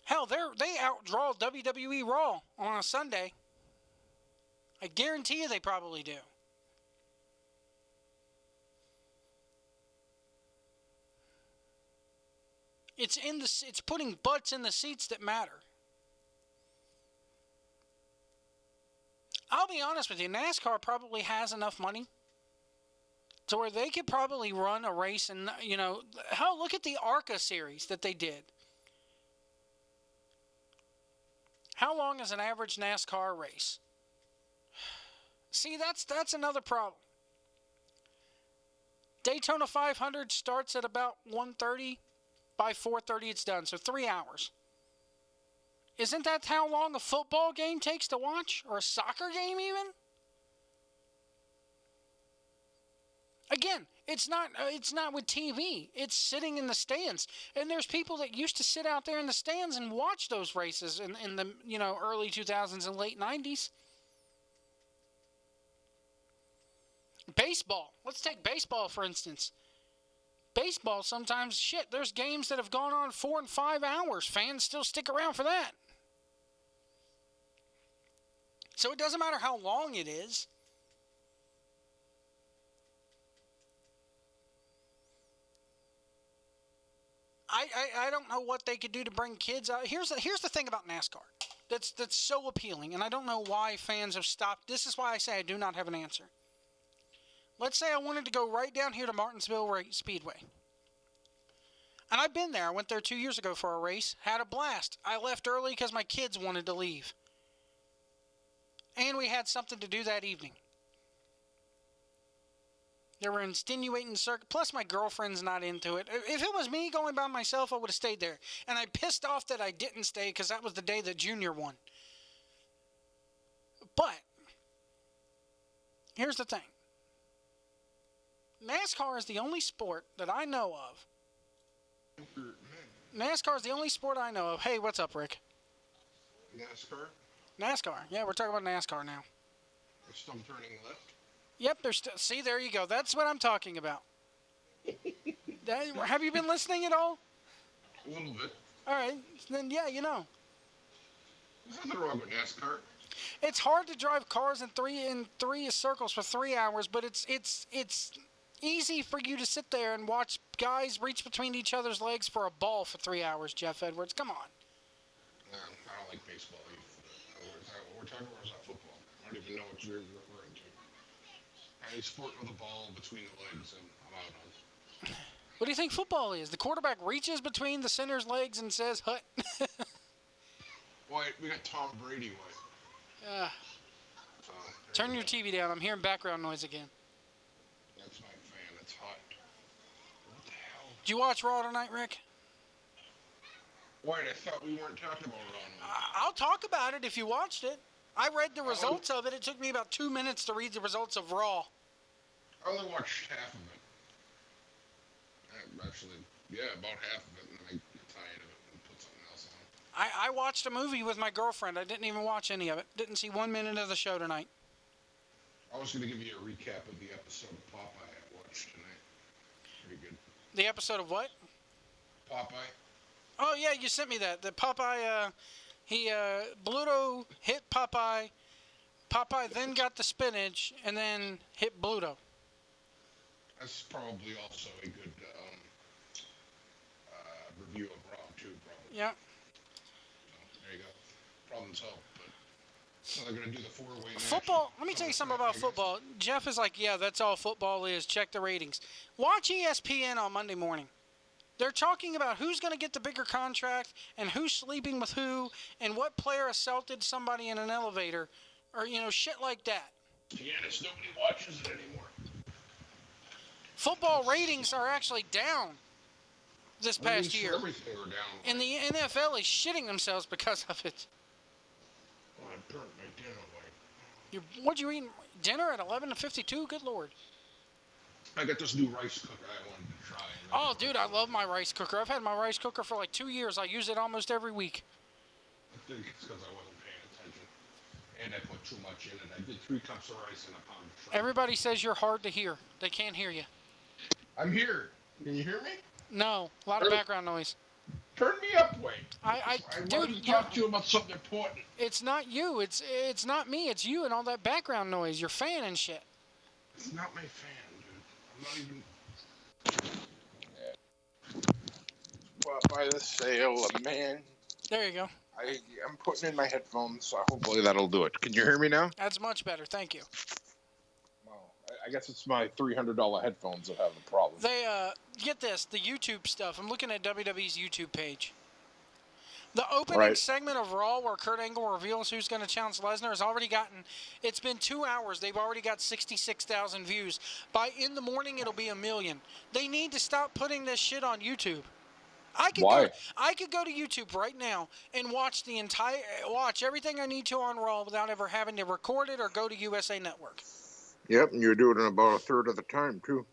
Hell, they outdraw WWE Raw on a Sunday. I guarantee you they probably do. It's putting butts in the seats that matter. I'll be honest with you, NASCAR probably has enough money to where they could probably run a race and, hell, look at the ARCA series that they did. How long is an average NASCAR race? See, that's another problem. Daytona 500 starts at about 1:30. By 4:30 it's done, so 3 hours. Isn't that how long a football game takes to watch? Or a soccer game even? Again, it's not with TV. It's sitting in the stands. And there's people that used to sit out there in the stands and watch those races in the early 2000s and late 90s. Baseball. Let's take baseball, for instance. Baseball sometimes, there's games that have gone on 4 and 5 hours. Fans still stick around for that. So it doesn't matter how long it is. I don't know what they could do to bring kids out. Here's the thing about NASCAR that's so appealing, and I don't know why fans have stopped. This is why I say I do not have an answer. Let's say I wanted to go right down here to Martinsville Speedway. And I've been there. I went there 2 years ago for a race. Had a blast. I left early because my kids wanted to leave. And we had something to do that evening. There were insinuating circuit. Plus, my girlfriend's not into it. If it was me going by myself, I would have stayed there. And I'm pissed off that I didn't stay because that was the day that Junior won. But, here's the thing. NASCAR is the only sport that I know of. NASCAR is the only sport I know of. Hey, what's up, Rick? NASCAR? NASCAR. Yeah, we're talking about NASCAR now. They're still turning left? Yep, see, there you go. That's what I'm talking about. Have you been listening at all? A little bit. All right. Then, yeah, you know. There's nothing wrong with NASCAR. It's hard to drive cars in three circles for 3 hours, but it's easy for you to sit there and watch guys reach between each other's legs for a ball for 3 hours, Jeff Edwards. Come on. No, I don't like baseball. We're talking about football. I don't even know what you're referring to. Any sport with a ball between the legs, I'm out on. What do you think football is? The quarterback reaches between the center's legs and says, "Hut." White, we got Tom Brady, White. Turn your TV down. I'm hearing background noise again. That's my fan. It's hot. What the hell? Did you watch Raw tonight, Rick? White, I thought we weren't talking about Raw. I'll talk about it if you watched it. I read the results of it. It took me about 2 minutes to read the results of Raw. I only watched half of it. Actually, yeah, about half of it, and then I get tired of it and put something else on. I watched a movie with my girlfriend. I didn't even watch any of it. Didn't see 1 minute of the show tonight. I was going to give you a recap of the episode of Popeye I watched tonight. Pretty good. The episode of what? Popeye. Oh, yeah, you sent me that. The Popeye, Bluto hit Popeye. Popeye then got the spinach and then hit Bluto. That's probably also a good review of Raw, YouTube, probably. Yeah. So, there you go. Problem solved. But so they're gonna do the four-way match. Football, let me tell you something about football. Jeff is like, yeah, that's all football is. Check the ratings. Watch ESPN on Monday morning. They're talking about who's going to get the bigger contract and who's sleeping with who and what player assaulted somebody in an elevator or, shit like that. Giannis, nobody watches it anymore. Football ratings are actually down this past year. Everything are down. And the NFL is shitting themselves because of it. Oh, I burnt my dinner away. What'd you eat? Dinner at 11:52? Good Lord. I got this new rice cooker I wanted to try. Oh, dude, I love my rice cooker. I've had my rice cooker for like 2 years. I use it almost every week. I think it's because I wasn't paying attention. And I put too much in it. I did 3 cups of rice and a pound of shrimp. Everybody says you're hard to hear. They can't hear you. I'm here. Can you hear me? No, a lot of background noise. Turn me up, Wayne. I wanted to talk to you about something important. It's not you. It's not me. It's you and all that background noise. Your fan and shit. It's not my fan, dude. I'm not even... By the sale of man. There you go. I'm putting in my headphones, so hopefully that'll do it. Can you hear me now? That's much better. Thank you. Well, I guess it's my $300 headphones that have the problem. They get this, the YouTube stuff. I'm looking at WWE's YouTube page. The opening segment of Raw where Kurt Angle reveals who's going to challenge Lesnar has already gotten, it's been 2 hours. They've already got 66,000 views. By in the morning, it'll be 1 million. They need to stop putting this shit on YouTube. Why? I could go to YouTube right now and watch everything I need to on Raw without ever having to record it or go to USA Network. Yep, and you're doing it in about a third of the time, too.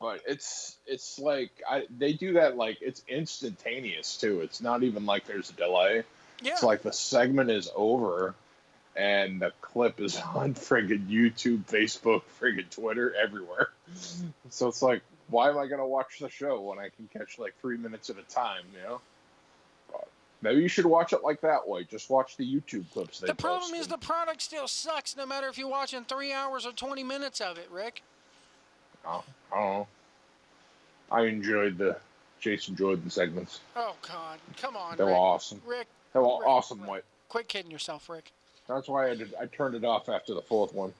But it's like they do that like it's instantaneous too. It's not even like there's a delay. Yeah. It's like the segment is over, and the clip is on friggin' YouTube, Facebook, friggin' Twitter, everywhere. So it's like, why am I gonna watch the show when I can catch like 3 minutes at a time? But maybe you should watch it like that way. Just watch the YouTube clips. The problem is the product still sucks, no matter if you're watching 3 hours or 20 minutes of it, Rick. I don't know. I enjoyed the Jason Jordan segments. Oh, God. Come on, They were awesome. Rick. They were awesome, White. Quit kidding yourself, Rick. That's why I turned it off after the 4th one.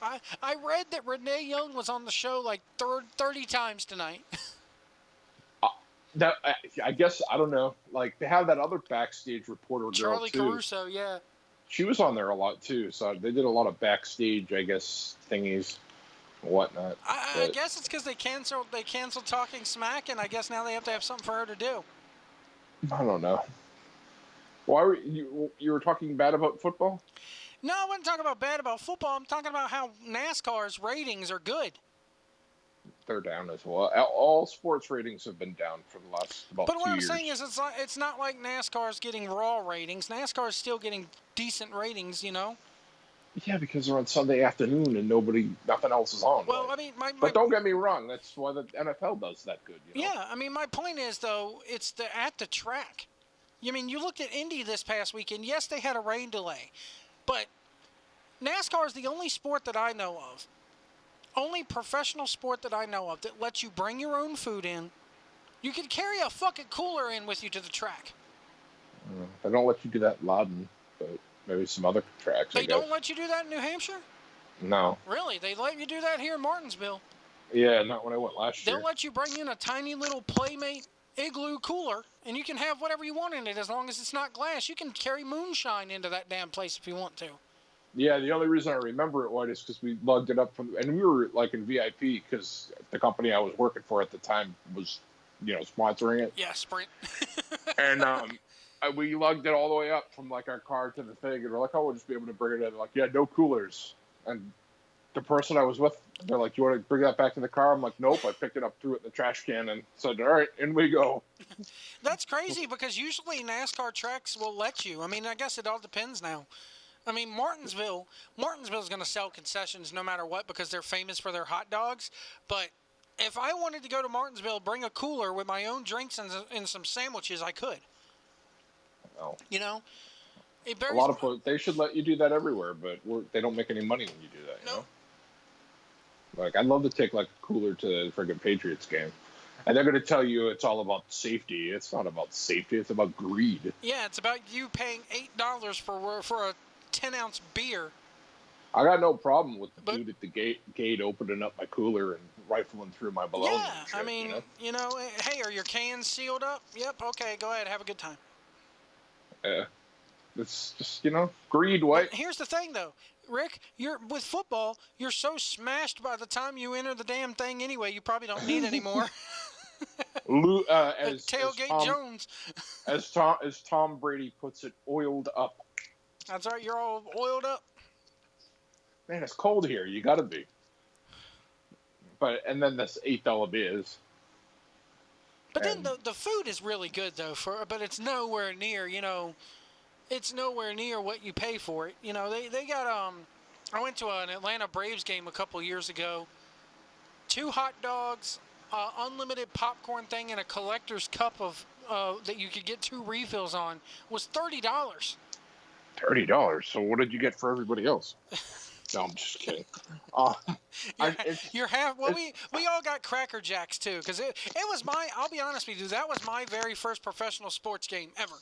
I read that Renee Young was on the show like 30 times tonight. I guess, I don't know. Like, they have that other backstage reporter girl, Charlie too. Caruso, yeah. She was on there a lot, too. So they did a lot of backstage, I guess, thingies. Whatnot. I guess it's because they canceled Talking Smack, and I guess now they have to have something for her to do. I don't know. Why were you were talking bad about football? No, I wasn't talking about bad about football. I'm talking about how NASCAR's ratings are good. They're down as well. All sports ratings have been down for the last about 2 years. But what I'm saying is, it's not like NASCAR's getting raw ratings. NASCAR's still getting decent ratings, Yeah, because they're on Sunday afternoon and nothing else is on. Well, I mean, but don't get me wrong, that's why the NFL does that good. Yeah, I mean, my point is though, it's at the track. You looked at Indy this past weekend. Yes, they had a rain delay, but NASCAR is the only sport that I know of, only professional sport that I know of that lets you bring your own food in. You can carry a fucking cooler in with you to the track. They don't let you do that in Loudon, but maybe some other tracks. They don't let you do that in New Hampshire? No. Really? They let you do that here in Martinsville? Yeah, not when I went last year. They'll let you bring in a tiny little Playmate igloo cooler, and you can have whatever you want in it as long as it's not glass. You can carry moonshine into that damn place if you want to. Yeah, the only reason I remember it, White, is because we lugged it up and we were like in VIP because the company I was working for at the time was, sponsoring it. Yeah, Sprint. And we lugged it all the way up from like our car to the thing, and we're like, "Oh, we'll just be able to bring it in." They're like, "Yeah, no coolers." And the person I was with, they're like, "You want to bring that back to the car?" I'm like, "Nope." I picked it up, threw it in the trash can, and said, "All right, in we go." That's crazy because usually NASCAR tracks will let you. I guess it all depends now. Martinsville's going to sell concessions no matter what because they're famous for their hot dogs. But if I wanted to go to Martinsville, bring a cooler with my own drinks and some sandwiches, I could. No. A lot of they should let you do that everywhere, but they don't make any money when you do that. No. Like, I'd love to take like a cooler to the friggin' Patriots game. And they're going to tell you it's all about safety. It's not about safety. It's about greed. Yeah, it's about you paying $8 for a 10-ounce beer. I got no problem with the But- dude at the gate opening up my cooler and rifling through my bologna. Yeah, and shit, I mean, hey, are your cans sealed up? Yep, okay, go ahead, have a good time. Yeah. It's just, greed, what? But here's the thing, though. Rick, with football, you're so smashed by the time you enter the damn thing anyway, you probably don't need any more. Tailgate Jones. As Tom Brady puts it, oiled up. That's right, you're all oiled up. Man, it's cold here. You got to be. And then this $8 beers. But then the food is really good, though, but it's nowhere near, it's nowhere near what you pay for it. They got, I went to an Atlanta Braves game a couple years ago. 2 hot dogs, unlimited popcorn thing, and a collector's cup of that you could get 2 refills on was $30. $30. So what did you get for everybody else? No, I'm just kidding. You're half. Well, we all got Cracker Jacks too, because it was my. I'll be honest with you, that was my very first professional sports game ever.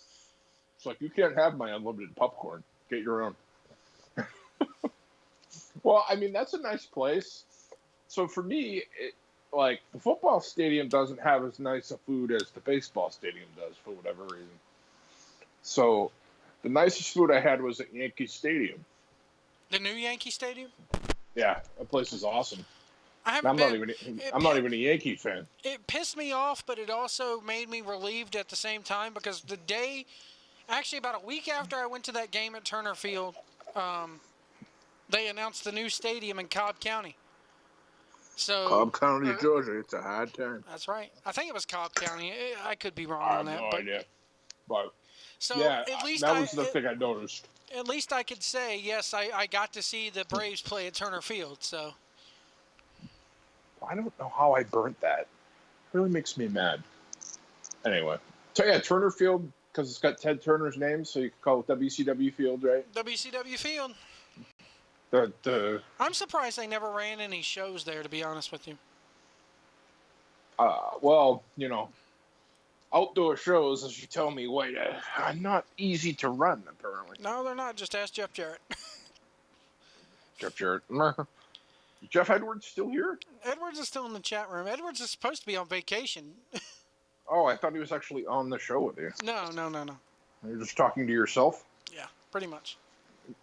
It's like, you can't have my unlimited popcorn. Get your own. Well, I mean, that's a nice place. So for me, the football stadium doesn't have as nice a food as the baseball stadium does for whatever reason. So the nicest food I had was at Yankee Stadium. The new Yankee Stadium? Yeah, that place is awesome. I'm not even a Yankee fan. It pissed me off, but it also made me relieved at the same time, because actually about a week after I went to that game at Turner Field, they announced the new stadium in Cobb County. So Cobb County, Georgia. It's a hard time. That's right. I think it was Cobb County. I could be wrong I on have that. no idea. But so yeah, at least that was the thing I noticed. At least I could say, yes, I got to see the Braves play at Turner Field. So I don't know how I burnt that. It really makes me mad. Anyway. So yeah, Turner Field, because it's got Ted Turner's name, so you could call it WCW Field, right? WCW Field. I'm surprised they never ran any shows there, to be honest with you. Well, outdoor shows, as you tell me, are not easy to run, apparently. No, they're not. Just ask Jeff Jarrett. Jeff Jarrett. Jeff Edwards still here? Edwards is still in the chat room. Edwards is supposed to be on vacation. Oh, I thought he was actually on the show with you. No. You're just talking to yourself? Yeah, pretty much.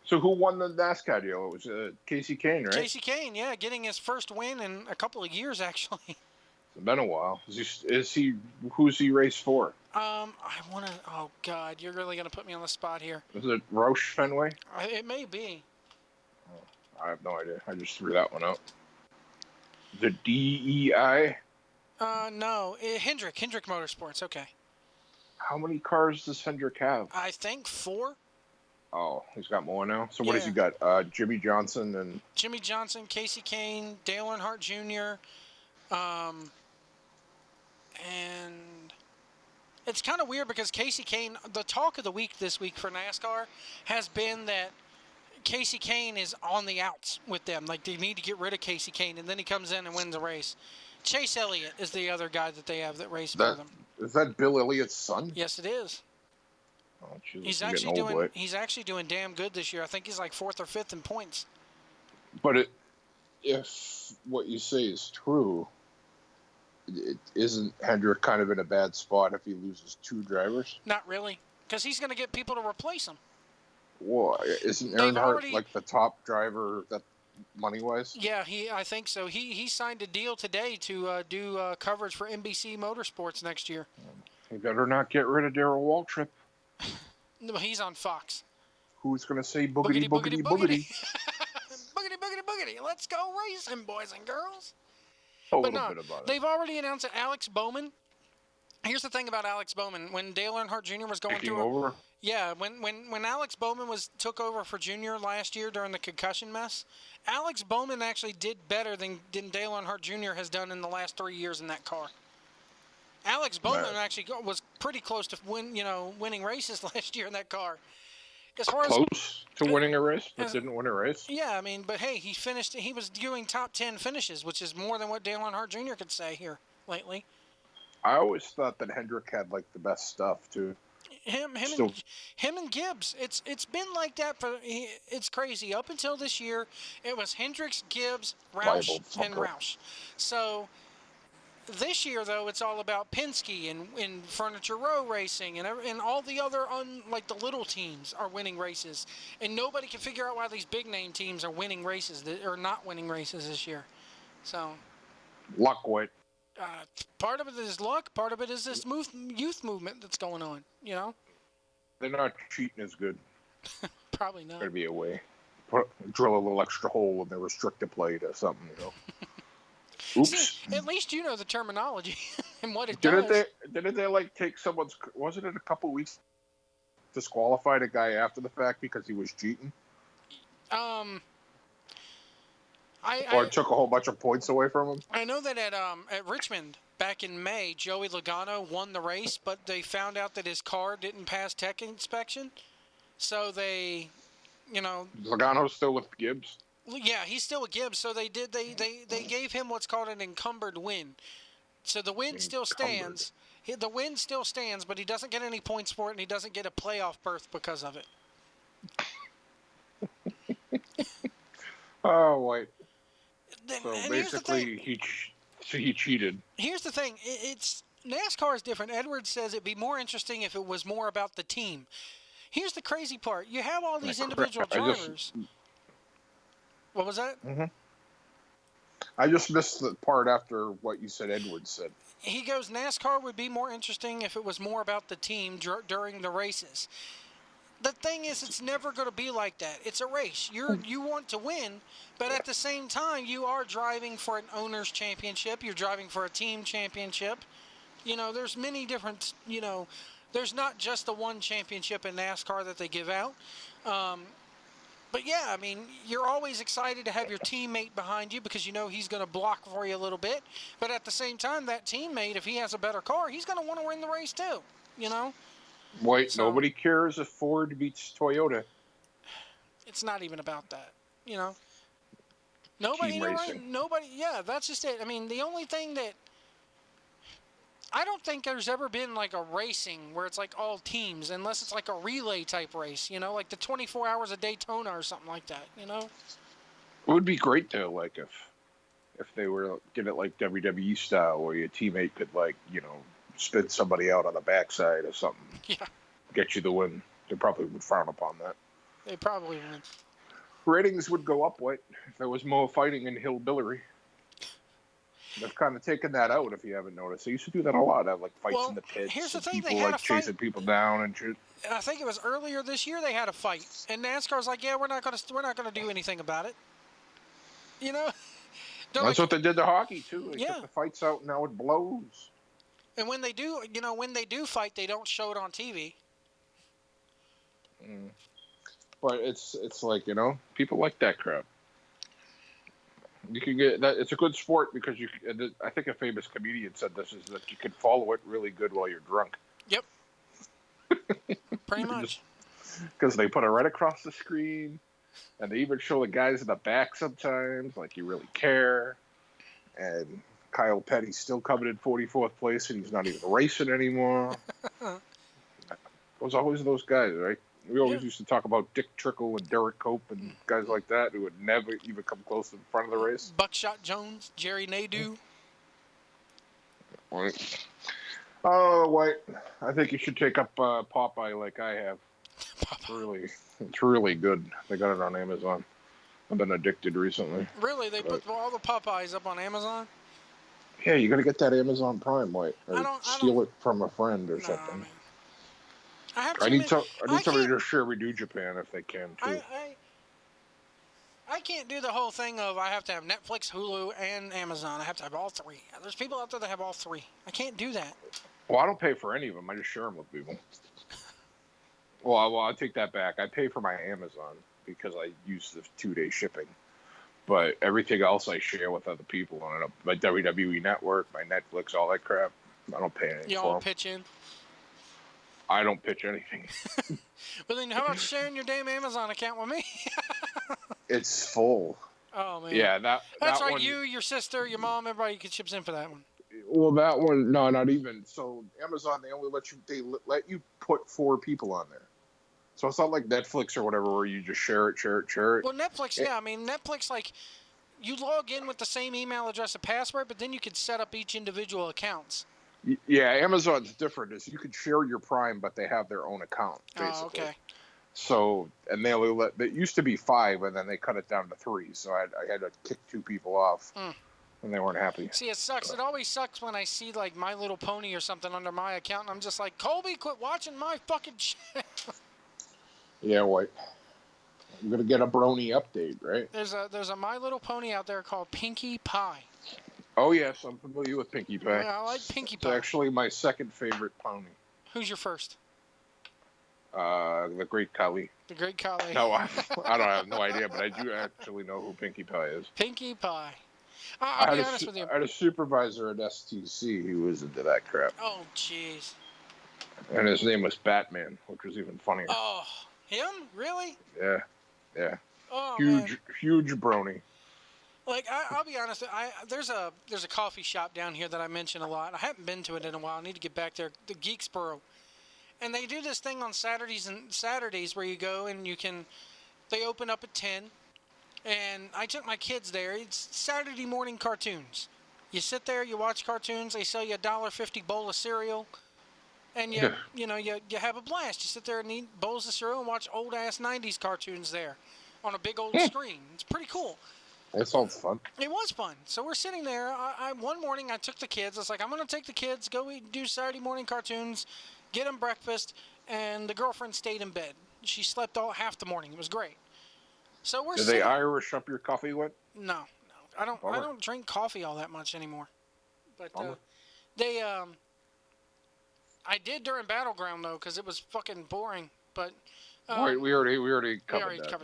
So who won the NASCAR deal? It was Casey Kane, right? Casey Kane, yeah, getting his first win in a couple of years, actually. It's been a while. Who's he raced for? I want to. Oh God, you're really gonna put me on the spot here. Is it Roush Fenway? It may be. I have no idea. I just threw that one out. The DEI? No, Hendrick Motorsports. Okay. How many cars does Hendrick have? I think 4. Oh, he's got more now. So what has Yeah. he got? Jimmy Johnson and Jimmy Johnson, Casey Kane, Dale Earnhardt Jr. And it's kind of weird because Casey Kane, the talk of the week this week for NASCAR has been that Casey Kane is on the outs with them. Like, they need to get rid of Casey Kane, and then he comes in and wins a race. Chase Elliott is the other guy that they have that raced for them. Is that Bill Elliott's son? Yes, it is. Oh, geez, He's I'm actually getting old, boy. he's actually doing damn good this year. I think he's like 4th or 5th in points. But if what you say is true, isn't Hendrick kind of in a bad spot if he loses 2 drivers? Not really, because he's going to get people to replace him. Well, isn't Earnhardt like the top driver that money-wise? Yeah, I think so. He signed a deal today to do coverage for NBC Motorsports next year. He better not get rid of Darrell Waltrip. No, he's on Fox. Who's going to say boogity, boogity, boogity? Boogity, boogity, boogity. Let's go racing, boys and girls. A But little no, bit about it. they've already announced that Alex Bowman. Here's the thing about Alex Bowman. When Dale Earnhardt Jr. was going Taking through over? Yeah, when Alex Bowman took over for Junior last year during the concussion mess, Alex Bowman actually did better than Dale Earnhardt Jr. has done in the last 3 years in that car. Alex Bowman actually was pretty close to winning races last year in that car. As far Close to winning a race, but didn't win a race? Yeah, I mean, but hey, he was doing top 10 finishes, which is more than what Dale Earnhardt Jr. could say here lately. I always thought that Hendrick had like the best stuff too. Still, Him and Gibbs. It's been like that for. It's crazy. Up until this year, it was Hendricks, Gibbs, Roush, Bible and fucker. Roush. So this year, though, it's all about Penske and Furniture Row Racing and all the other like the little teams are winning races, and nobody can figure out why these big name teams are winning races or not winning races this year. So luck, White. part of it is luck. Part of it is this youth movement that's going on. You know, They're not cheating as good. probably not. There'd be a way. Drill a little extra hole in their restricted plate or something, you know. Oops. See, at least you know the terminology and what it does. Didn't they like take someone's? Wasn't it a couple weeks? Disqualified a guy after the fact because he was cheating, or took a whole bunch of points away from him. I know that at Richmond back in May, Joey Logano won the race, but they found out that his car didn't pass tech inspection, so they, you know. Logano's still with Gibbs. Yeah, he's still with Gibbs, so they gave him what's called an encumbered win. So the win still stands. The win still stands, but he doesn't get any points for it, and he doesn't get a playoff berth because of it. Oh, White. So and basically, he cheated. Here's the thing: it's NASCAR is different. Edwards says it'd be more interesting if it was more about the team. Here's the crazy part: you have all these individual drivers. What was that? Mm-hmm. I just missed the part after what you said Edwards said. He goes, NASCAR would be more interesting if it was more about the team during the races. The thing is, it's never going to be like that. It's a race. You want to win, but at the same time, you are driving for an owner's championship. You're driving for a team championship. You know, there's many different, you know, there's not just the one championship in NASCAR that they give out. But yeah, I mean, you're always excited to have your teammate behind you because you know he's going to block for you a little bit. But at the same time, that teammate, if he has a better car, he's going to want to win the race too, you know? Wait, so, nobody cares if Ford beats Toyota. It's not even about that, you know? Nobody, you know, right? Nobody, yeah, that's just it. I mean, the only thing that I don't think there's ever been like a racing where it's like all teams, unless it's like a relay type race, you know, like the 24 hours of Daytona or something like that, you know? It would be great though, like if they were get it like WWE style, where your teammate could like, you know, spin somebody out on the backside or something. Yeah. Get you the win. They probably would frown upon that. They probably would. Ratings would go up, White, if there was more fighting in hillbilly. They've kind of taken that out, if you haven't noticed. They used to do that a lot. Have like fights in the pits. Here's the thing: people they had like chasing people down and shit. I think it was earlier this year they had a fight, and NASCAR's like, "Yeah, we're not gonna do anything about it." You know. That's what they did to hockey too. They took the fights out, and now it blows. And when they do, you know, when they do fight, they don't show it on TV. But it's like, you know, people like that crap. You can get that. It's a good sport because I think a famous comedian said this is that you can follow it really good while you're drunk. Yep. Pretty much. Because they put it right across the screen, and they even show the guys in the back sometimes, like you really care. And Kyle Petty's still coming in 44th place, and he's not even racing anymore. There's always those guys, right? We always used to talk about Dick Trickle and Derek Cope and guys like that who would never even come close to the front of the race. Buckshot Jones, Jerry Nadeau. Right. Oh, White, I think you should take up Popeye like I have. It's really good. They got it on Amazon. I've been addicted recently. Really? They put all the Popeyes up on Amazon? Yeah, you got to get that Amazon Prime, White. Or steal it from a friend or something. Man. I need somebody to share We Do Japan if they can, too. I can't do the whole thing of I have to have Netflix, Hulu, and Amazon. I have to have all three. There's people out there that have all three. I can't do that. Well, I don't pay for any of them. I just share them with people. Well, I take that back. I pay for my Amazon because I use the 2-day shipping. But everything else I share with other people on it. My WWE Network, my Netflix, all that crap. I don't pay anything. You all pitch in? I don't pitch anything. But then how about sharing your damn Amazon account with me? It's full. Oh, man. Yeah, That's right. one, you, your sister, your mom, everybody chips in for that one. Well, that one, no, not even. So Amazon, they only let you put 4 people on there. So it's not like Netflix or whatever where you just share it. Well, Netflix, yeah. I mean, Netflix, like, you log in with the same email address and password, but then you could set up each individual accounts. Yeah, Amazon's different. Is you could share your Prime, but they have their own account, basically. Oh, okay. So, and they only let, it used to be 5, and then they cut it down to 3. So I had to kick 2 people off, and they weren't happy. See, it sucks. It always sucks when I see, like, My Little Pony or something under my account, and I'm just like, Colby, quit watching my fucking shit. Yeah, White. I'm gonna get a brony update, right? There's a My Little Pony out there called Pinkie Pie. Oh yes, I'm familiar with Pinkie Pie. Yeah, I like Pinkie Pie. It's actually my second favorite pony. Who's your first? The Great Khali. The Great Khali. No, I don't have no idea, but I do actually know who Pinkie Pie is. Pinkie Pie. I'll be honest with you. I had a supervisor at STC who was into that crap. Oh, jeez. And his name was Batman, which was even funnier. Oh, him? Really? Yeah, yeah. Oh, huge brony. Like, I'll be honest. There's a coffee shop down here that I mention a lot. I haven't been to it in a while. I need to get back there. The Geeksboro. And they do this thing on Saturdays where you go and they open up at 10. And I took my kids there. It's Saturday morning cartoons. You sit there, you watch cartoons. They sell you a $1.50 bowl of cereal. And you have a blast. You sit there and eat bowls of cereal and watch old ass 90s cartoons there on a big old screen. It's pretty cool. That sounds fun. It was fun. So we're sitting there. One morning I took the kids. I was like, I'm going to take the kids, go do Saturday morning cartoons, get them breakfast, and the girlfriend stayed in bed. She slept half the morning. It was great. So we're Did they Irish up your coffee with? No. I don't drink coffee all that much anymore. But I did during Battleground though, because it was fucking boring. But we already covered that.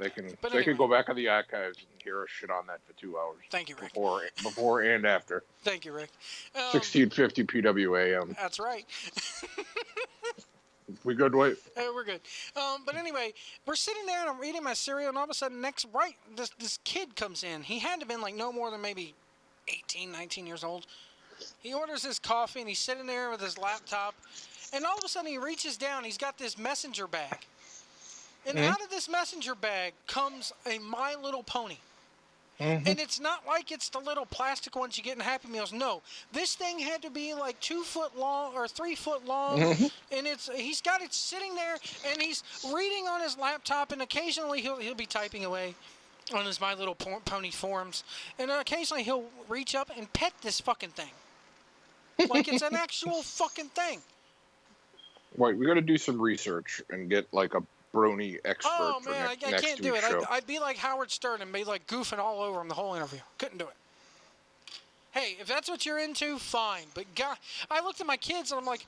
They can go back on the archives and hear us shit on that for 2 hours. Thank you, Rick. Before and after. Thank you, Rick. 1650 PWAM. That's right. We good, Wait? We're good. But anyway, we're sitting there and I'm eating my cereal, and all of a sudden, this kid comes in. He had to have been like no more than maybe 18, 19 years old. He orders his coffee, and he's sitting there with his laptop, and all of a sudden he reaches down. He's got this messenger bag, and out of this messenger bag comes a My Little Pony. And it's not like it's the little plastic ones you get in Happy Meals. No, this thing had to be like 2 foot long or 3 foot long, and he's got it sitting there, and he's reading on his laptop, and occasionally he'll be typing away on his My Little Pony forums, and occasionally he'll reach up and pet this fucking thing, like it's an actual fucking thing. Wait, we got to do some research and get like a brony expert. Oh for man, I can't do it. Show. I'd be like Howard Stern and be like goofing all over him the whole interview. Couldn't do it. Hey, if that's what you're into, fine. But God, I looked at my kids and I'm like,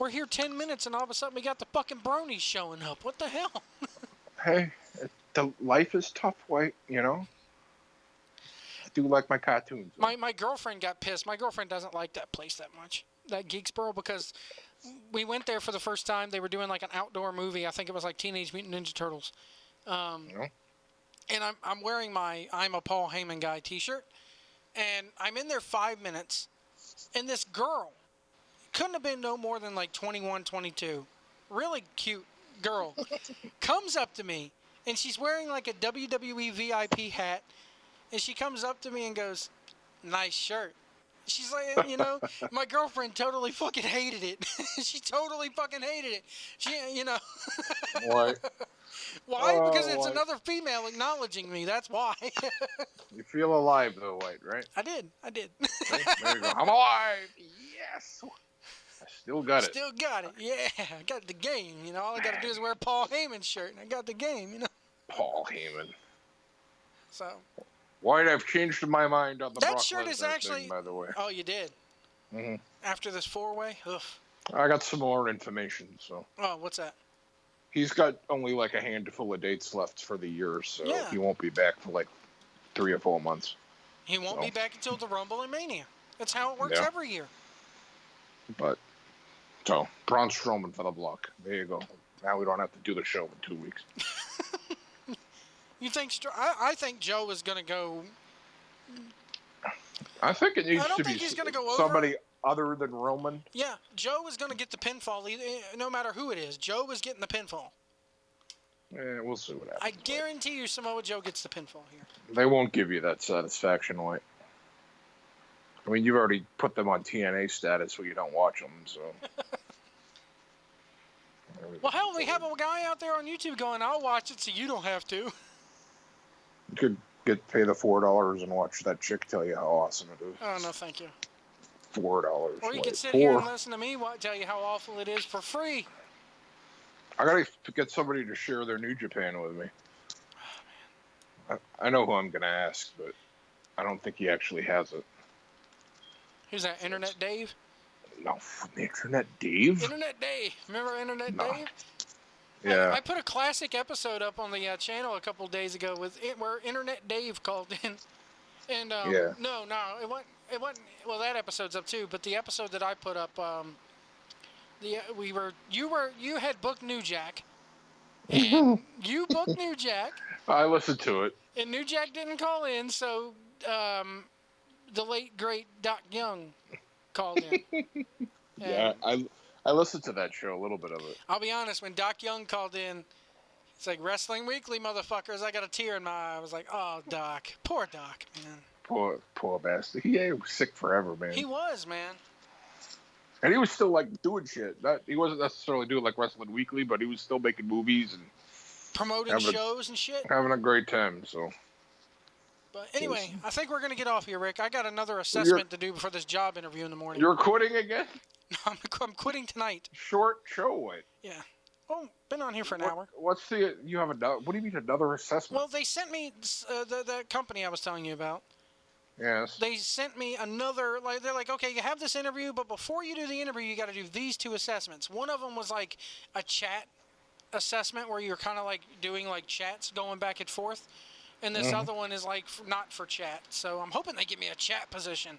we're here 10 minutes and all of a sudden we got the fucking bronies showing up. What the hell? Hey, the life is tough, White. You know. I do like my cartoons. My girlfriend got pissed. My girlfriend doesn't like that place that much, that Geeksboro, because we went there for the first time. They were doing like an outdoor movie. I think it was like Teenage Mutant Ninja Turtles. And I'm wearing my I'm a Paul Heyman Guy t-shirt. And I'm in there 5 minutes. And this girl, couldn't have been no more than like 21, 22. Really cute girl. Comes up to me. And she's wearing like a WWE VIP hat. And she comes up to me and goes, nice shirt. She's like, my girlfriend totally fucking hated it. She totally fucking hated it. Why? Why? Because it's another female acknowledging me. That's why. You feel alive, though, White, right? I did. Okay, there you go. I'm alive. Yes. I still got it. Still got it. Yeah, I got the game. All I got to do is wear a Paul Heyman shirt, and I got the game. Paul Heyman. So. White, I've changed my mind on the that Brock shirt Lesnar is actually thing, by the way. Oh, you did. After this 4-way. Ugh. I got some more information. So. Oh, what's that? He's got only like a handful of dates left for the year, so he won't be back for like 3 or 4 months. He won't be back until the Rumble and Mania. That's how it works every year. But so Braun Strowman for the block. There you go. Now we don't have to do the show in 2 weeks. You think? I think Joe is going to go. I think it needs to be he's going to go over. somebody other than Roman. Yeah, Joe was going to get the pinfall, no matter who it is. Joe was getting the pinfall. We'll see what happens. I guarantee you Samoa Joe gets the pinfall here. They won't give you that satisfaction, White. I mean, you've already put them on TNA status so you don't watch them, so. Well, hell, we have a guy out there on YouTube going, I'll watch it so you don't have to. You could pay the $4 and watch that chick tell you how awesome it is. Oh, no, thank you. $4. Or you could sit here and listen to me tell you how awful it is for free. I gotta get somebody to share their New Japan with me. Oh, man. I know who I'm gonna ask, but I don't think he actually has it. Who's that, Internet Dave? No, Internet Dave? Internet Dave. Remember Internet Dave? Yeah. I put a classic episode up on the channel a couple days ago where Internet Dave called in. And yeah. No, it wasn't. Well, that episode's up too. But the episode that I put up, you had booked New Jack, and you booked New Jack. I listened to it. And New Jack didn't call in, so the late great Doc Young called in. Yeah, I listened to that show, a little bit of it. I'll be honest, when Doc Young called in, it's like, Wrestling Weekly, motherfuckers. I got a tear in my eye. I was like, oh, Doc. Poor Doc, man. Poor bastard. He was sick forever, man. He was, man. And he was still, like, doing shit. He wasn't necessarily doing, like, Wrestling Weekly, but he was still making movies and promoting shows and shit. Having a great time, so. But anyway, I think we're going to get off here, Rick. I got another assessment to do before this job interview in the morning. You're quitting again? No, I'm quitting tonight. Short show, what? Yeah. Oh, been on here for an hour. What do you mean another assessment? Well, they sent me, the company I was telling you about. Yes. They sent me another, they're like, okay, you have this interview, but before you do the interview, you got to do these two assessments. One of them was like a chat assessment where you're kind of like doing like chats going back and forth. And this other one is like not for chat. So I'm hoping they give me a chat position.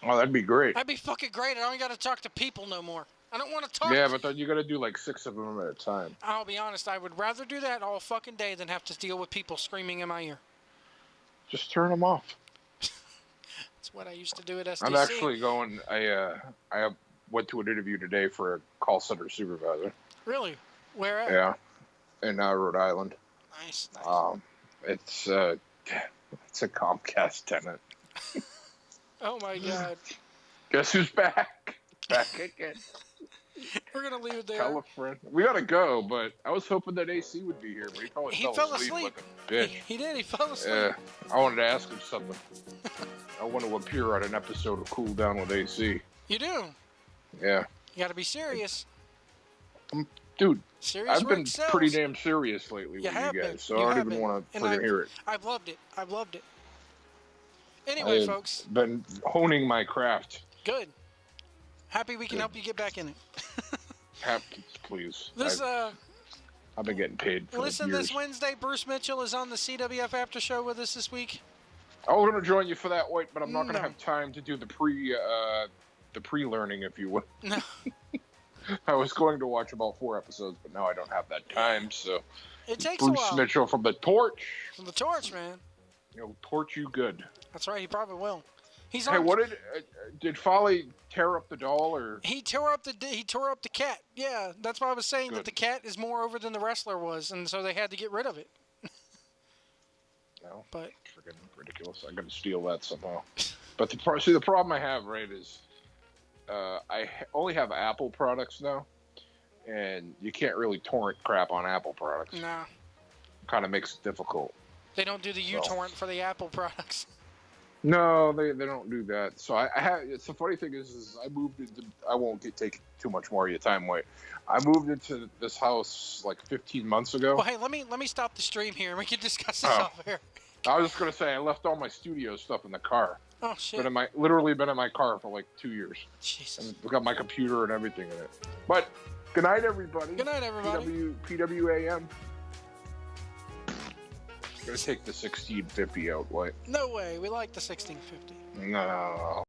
Oh, that'd be great. That'd be fucking great. I don't got to talk to people no more. I don't want to talk. Yeah, but then you got to do like 6 of them at a time. I'll be honest. I would rather do that all fucking day than have to deal with people screaming in my ear. Just turn them off. That's what I used to do at SDC. I'm actually going. I went to an interview today for a call center supervisor. Really? Where at? Yeah, in Rhode Island. Nice. It's a Comcast tenant. Oh my God. Guess who's back? Back again. We're gonna leave it there. Tell a friend. We gotta go, but I was hoping that AC would be here, but he probably fell asleep like a bitch. He did. He fell asleep. Yeah, I wanted to ask him something. I want to appear on an episode of Cool Down with AC. You do? Yeah. You gotta be serious. Dude, serious I've been Rick sells. pretty damn serious lately with you guys, so I don't even want to freaking hear it. I've loved it. I've loved it. Anyway, folks. Been honing my craft. Good. Happy we can help you get back in it. Please. I've been getting paid for listen, years. this Wednesday, Bruce Mitchell is on the CWF After Show with us this week. I was going to join you for that, White, but I'm not going to have time to do the pre-learning, if you will. No. I was going to watch about 4 episodes, but now I don't have that time, so... It takes Bruce a while. Mitchell from the Torch. From the Torch, man. He'll torch you good. That's right, he probably will. He's hey, on... what did Folly tear up the doll, or... He tore up the cat. Yeah, that's why I was saying that the cat is more over than the wrestler was, and so they had to get rid of it. No, but freaking ridiculous. I'm gonna steal that somehow. But the problem I have, right, is I only have Apple products now, and you can't really torrent crap on Apple products. Nah. Kind of makes it difficult. They don't do the uTorrent for the Apple products. No, they don't do that. So I have. It's the funny thing is I moved into. I won't take too much more of your time. Wait, I moved into this house like 15 months ago. Well, hey, let me stop the stream here, and we can discuss this off air. I was just gonna say I left all my studio stuff in the car. Oh shit! Literally been in my car for like 2 years. Jesus. And I've got my computer and everything in it. But good night, everybody. Good night, everybody. PWAM. Gonna take the 1650 out, what? No way. We like the 1650. No.